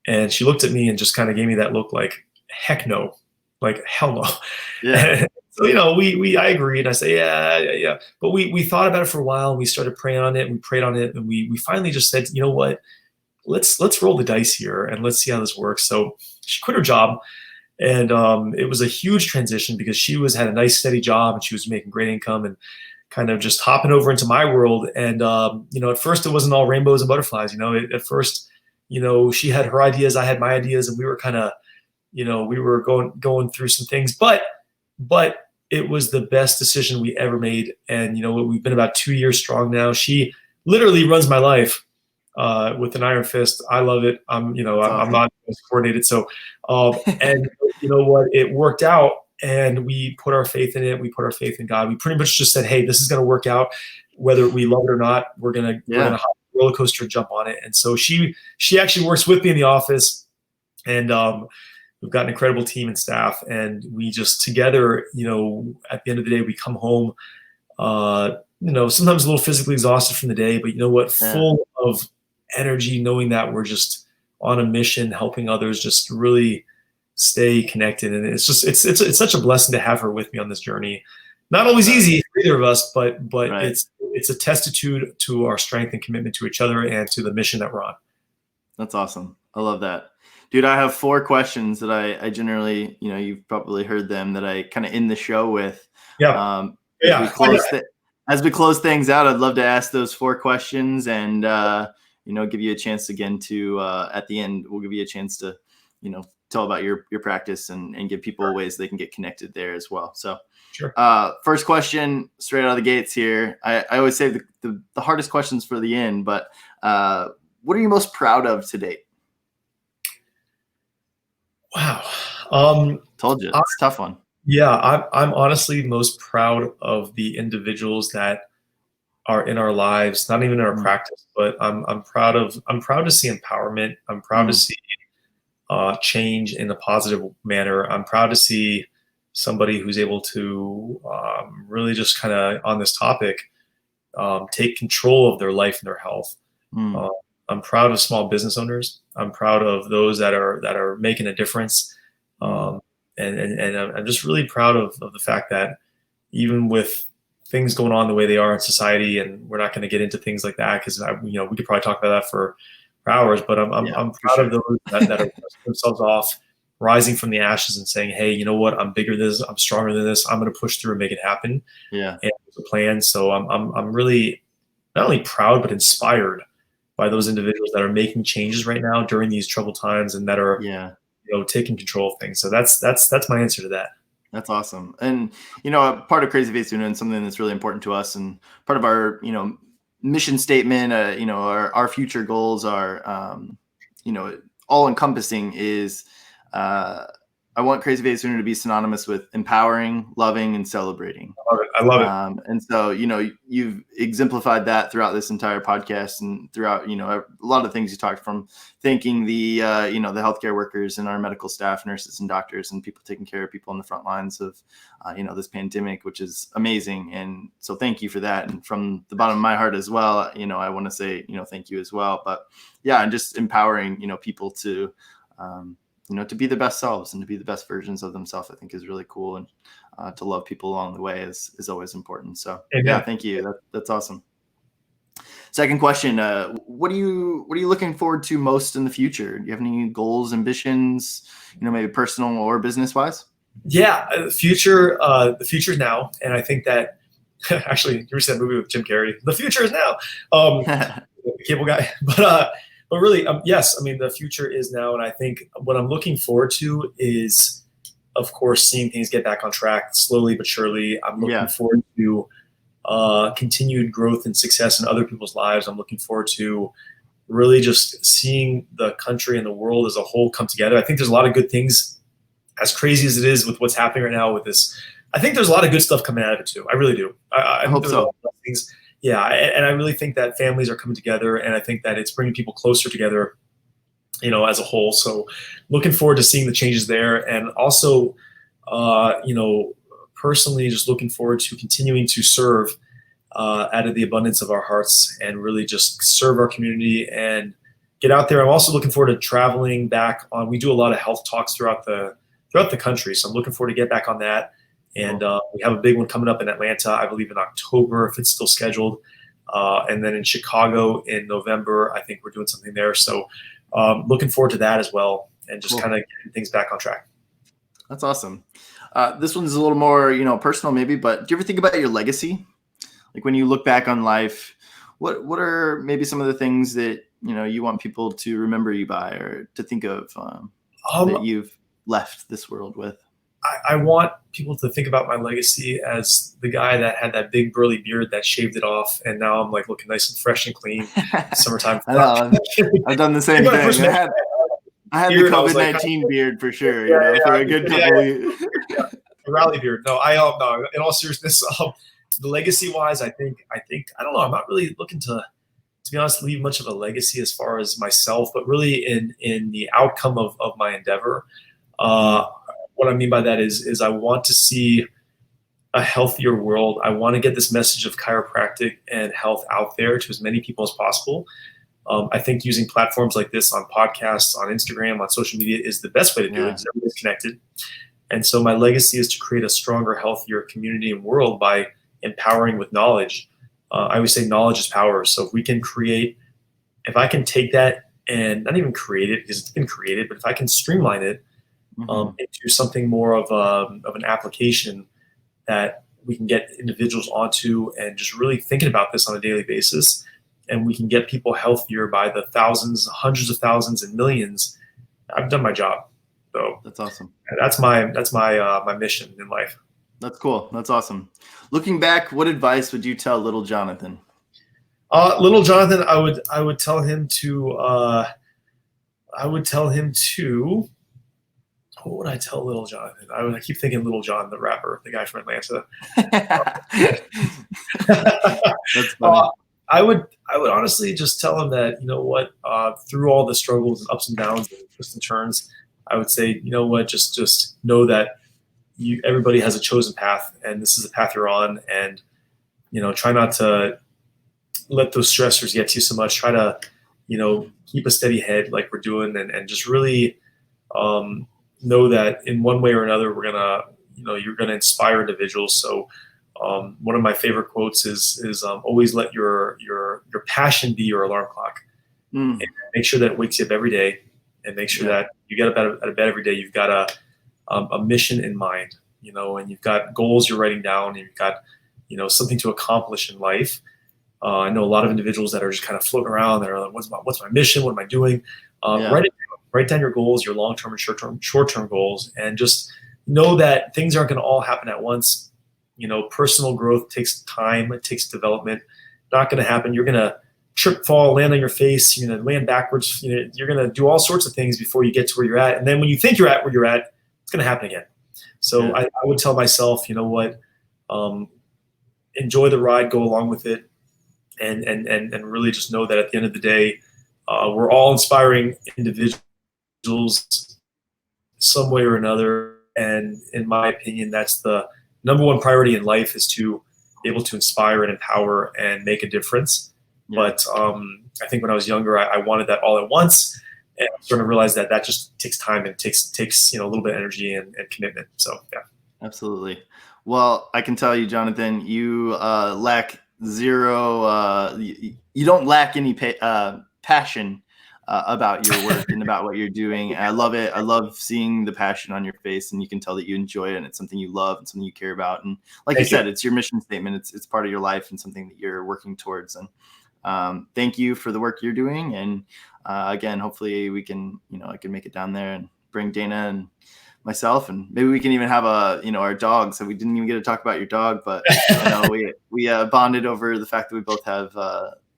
And she looked at me and just kind of gave me that look like, heck no, like hell no. Yeah. So, I agreed. And I said, yeah. But we thought about it for a while, and we started praying on it. And we prayed on it. And we finally just said, you know what, let's roll the dice here and let's see how this works. So she quit her job. And it was a huge transition because she had a nice steady job and she was making great income and kind of just hopping over into my world. And, at first it wasn't all rainbows and butterflies. At first, she had her ideas, I had my ideas, and we were kind of, we were going through some things, but it was the best decision we ever made. And, we've been about 2 years strong now. She literally runs my life with an iron fist. I love it. I'm not as coordinated. So, and you know what, it worked out, and we put our faith in it. We put our faith in God. We pretty much just said, hey, this is going to work out, whether we love it or not. We're going to hop the roller coaster and jump on it. And so she actually works with me in the office, and we've got an incredible team and staff, and we just together, at the end of the day, we come home, sometimes a little physically exhausted from the day, but full of energy, knowing that we're just on a mission, helping others just really stay connected. And it's such a blessing to have her with me on this journey. Not always easy for either of us, but right. It's a testitude to our strength and commitment to each other and to the mission that we're on. That's awesome. I love that. Dude, I have 4 questions that I generally, you've probably heard them, that I kind of end the show with. Yeah. As we close things out, I'd love to ask those 4 questions and, give you a chance again to, at the end, we'll give you a chance to, tell about your practice and give people ways they can get connected there as well. So, sure. First question, straight out of the gates here. I always save the hardest questions for the end, but what are you most proud of to date? Wow. Told you, it's a tough one. Yeah, I'm honestly most proud of the individuals that are in our lives, not even in our practice, but I'm proud to see empowerment. I'm proud to see change in a positive manner. I'm proud to see somebody who's able to really just kind of on this topic take control of their life and their health. I'm proud of small business owners. I'm proud of those that are making a difference. And I'm just really proud of the fact that even with things going on the way they are in society, and we're not going to get into things like that because we could probably talk about that for hours. But I'm proud of those that are themselves off, rising from the ashes and saying, hey, you know what? I'm bigger than this. I'm stronger than this. I'm going to push through and make it happen. Yeah, and there's a plan. So I'm really not only proud but inspired by those individuals that are making changes right now during these troubled times and that are taking control of things. So that's my answer to that. That's awesome. And part of CrazyFaceUno and something that's really important to us and part of our mission statement, our future goals are all encompassing is I want CrazyFaceUno to be synonymous with empowering, loving, and celebrating. I love it. And so, you've exemplified that throughout this entire podcast and throughout, a lot of things you talked from thanking the, the healthcare workers and our medical staff, nurses and doctors and people taking care of people on the front lines of, this pandemic, which is amazing. And so thank you for that. And from the bottom of my heart as well, I want to say, thank you as well. But yeah, and just empowering, people to, to be the best selves and to be the best versions of themselves, I think is really cool. And to love people along the way is always important. So yeah, thank you. That's awesome. Second question, what are you looking forward to most in the future? Do you have any goals, ambitions, maybe personal or business wise? Yeah, the future is now. And I think that actually, you recently that movie with Jim Carrey, The Future Is Now, the cable guy. But really, yes, I mean, the future is now. And I think what I'm looking forward to is, of course, seeing things get back on track slowly but surely. I'm looking forward to continued growth and success in other people's lives. I'm looking forward to really just seeing the country and the world as a whole come together. I think there's a lot of good things, as crazy as it is with what's happening right now with this. I think there's a lot of good stuff coming out of it too. I really do. I hope so. Yeah, and I really think that families are coming together, and I think that it's bringing people closer together, as a whole. So looking forward to seeing the changes there, and also, personally just looking forward to continuing to serve out of the abundance of our hearts and really just serve our community and get out there. I'm also looking forward to traveling back on. We do a lot of health talks throughout the country, so I'm looking forward to get back on that. And we have a big one coming up in Atlanta, I believe in October, if it's still scheduled. And then in Chicago in November, I think we're doing something there. So looking forward to that as well, and just kind of getting things back on track. That's awesome. This one's a little more, personal maybe, but do you ever think about your legacy? Like when you look back on life, what are maybe some of the things that, you want people to remember you by or to think of that you've left this world with? I want people to think about my legacy as the guy that had that big burly beard that shaved it off, and now I'm like looking nice and fresh and clean. Summertime. I know, I've done the same thing. I had the COVID-19 beard for sure. For a good couple of years. A rally beard. No, no. In all seriousness, the legacy wise, I think I don't know. I'm not really looking to be honest, leave much of a legacy as far as myself, but really in the outcome of my endeavor. What I mean by that is I want to see a healthier world. I want to get this message of chiropractic and health out there to as many people as possible. I think using platforms like this on podcasts, on Instagram, on social media is the best way to do it because everybody's connected. And so my legacy is to create a stronger, healthier community and world by empowering with knowledge. I always say knowledge is power. So if I can take that and not even create it because it's been created, but if I can streamline it into something more of an application that we can get individuals onto and just really thinking about this on a daily basis, and we can get people healthier by the thousands, hundreds of thousands, and millions, I've done my job. So that's awesome. That's my mission in life. That's cool. That's awesome. Looking back, what advice would you tell little Jonathan? Little Jonathan, I would tell him to. What would I tell little Jonathan? I keep thinking Little John, the rapper, the guy from Atlanta. That's funny. I would honestly just tell him that, through all the struggles and ups and downs and twists and turns, I would say, just know that everybody has a chosen path, and this is the path you're on, and try not to let those stressors get to you so much. Try to keep a steady head like we're doing, and just really know that in one way or another you're gonna inspire individuals. So one of my favorite quotes is always let your passion be your alarm clock, and make sure that it wakes you up every day, and make sure that you get up out of bed every day. You've got a mission in mind, and you've got goals you're writing down, and you've got something to accomplish in life. I know a lot of individuals that are just kind of floating around. That are like, what's my mission? What am I doing? Write down your goals, your long-term and short-term goals, and just know that things aren't going to all happen at once. Personal growth takes time. It takes development. Not going to happen. You're going to trip, fall, land on your face. You're going to land backwards. You're going to do all sorts of things before you get to where you're at. And then when you think you're at where you're at, it's going to happen again. So I would tell myself, enjoy the ride, go along with it, and really just know that at the end of the day, we're all inspiring individuals some way or another. And in my opinion, that's the number one priority in life, is to be able to inspire and empower and make a difference. But I think when I was younger, I wanted that all at once. And I'm starting to realize that just takes time and takes a little bit of energy and commitment. So yeah. Absolutely. Well, I can tell you, Jonathan, you lack zero. You don't lack any passion about your work and about what you're doing. I love it. I love seeing the passion on your face, and you can tell that you enjoy it, and it's something you love and something you care about. And like you said, it's your mission statement. It's part of your life and something that you're working towards. And thank you for the work you're doing. And again, hopefully we can, I can make it down there and bring Dana and myself, and maybe we can even have our dog. So we didn't even get to talk about your dog, but we bonded over the fact that we both have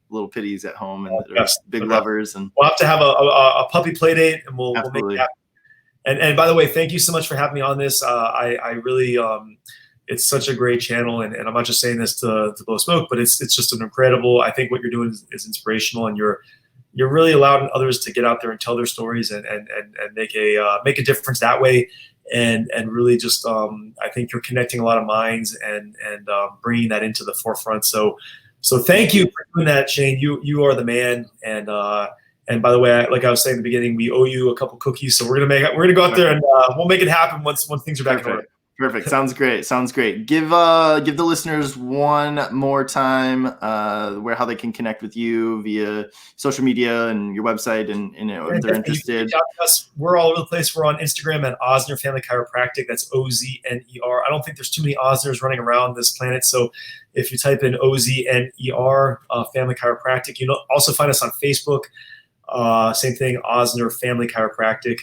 little pitties at home, and they're big lovers. And we'll have to have a puppy play date, and we'll make it happen. And by the way, thank you so much for having me on this. I really, it's such a great channel, and I'm not just saying this to blow smoke, but it's just an incredible. I think what you're doing is inspirational, and you're really allowing others to get out there and tell their stories and make a difference that way. And really just, I think you're connecting a lot of minds and bringing that into the forefront. So thank you for doing that, Shane. You are the man. And by the way, like I was saying in the beginning, we owe you a couple cookies. So we're gonna go out there and we'll make it happen once things are back in order. Perfect. Sounds great. Give the listeners one more time how they can connect with you via social media and your website, and if they're interested. We're all over the place. We're on Instagram at Ozner Family Chiropractic. That's Ozner. I don't think there's too many Ozners running around this planet. So if you type in Ozner Family Chiropractic, you also find us on Facebook. Same thing, Ozner Family Chiropractic.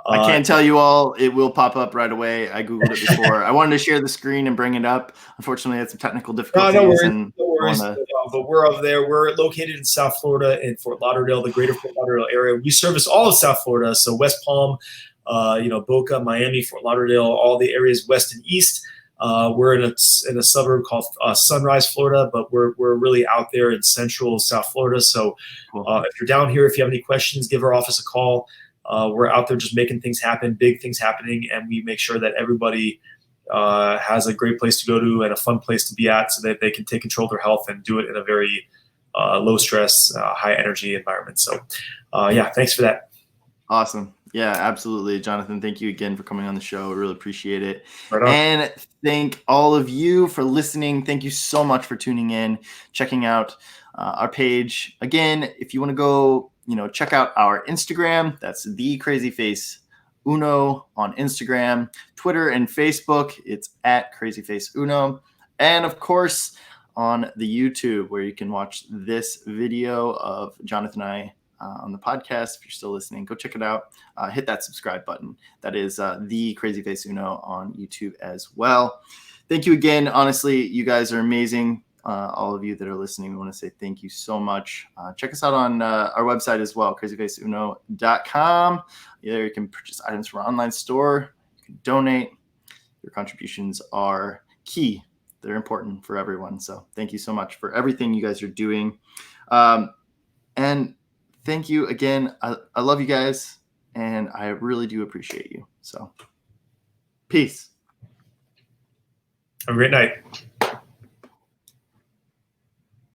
I can't tell you all. It will pop up right away. I Googled it before. I wanted to share the screen and bring it up. Unfortunately, I had some technical difficulties. No worries. But we're over there. We're located in South Florida, in Fort Lauderdale, the greater Fort Lauderdale area. We service all of South Florida. So West Palm, Boca, Miami, Fort Lauderdale, all the areas west and east. We're in a suburb called Sunrise, Florida, but we're really out there in central South Florida. So if you're down here, if you have any questions, give our office a call. We're out there just making things happen, big things happening, and we make sure that everybody has a great place to go to and a fun place to be at, so that they can take control of their health and do it in a very low stress, high energy environment. So thanks for that. Awesome. Yeah, absolutely. Jonathan, thank you again for coming on the show. I really appreciate it. Right on. And thank all of you for listening. Thank you so much for tuning in, checking out our page. Again, if you want to go, check out our Instagram. That's Thee CrazyFaceUno on Instagram, Twitter, and Facebook. It's at CrazyFaceUno. And of course, on the YouTube, where you can watch this video of Jonathan and I on the podcast. If you're still listening, go check it out. Hit that subscribe button. That is Thee CrazyFaceUno on YouTube as well. Thank you again. Honestly, you guys are amazing. All of you that are listening, we want to say thank you so much. Check us out on our website as well, crazyfaceuno.com. There you can purchase items from our online store. You can donate. Your contributions are key. They're important for everyone. So thank you so much for everything you guys are doing. And thank you again. I love you guys, and I really do appreciate you. So peace. Have a great night.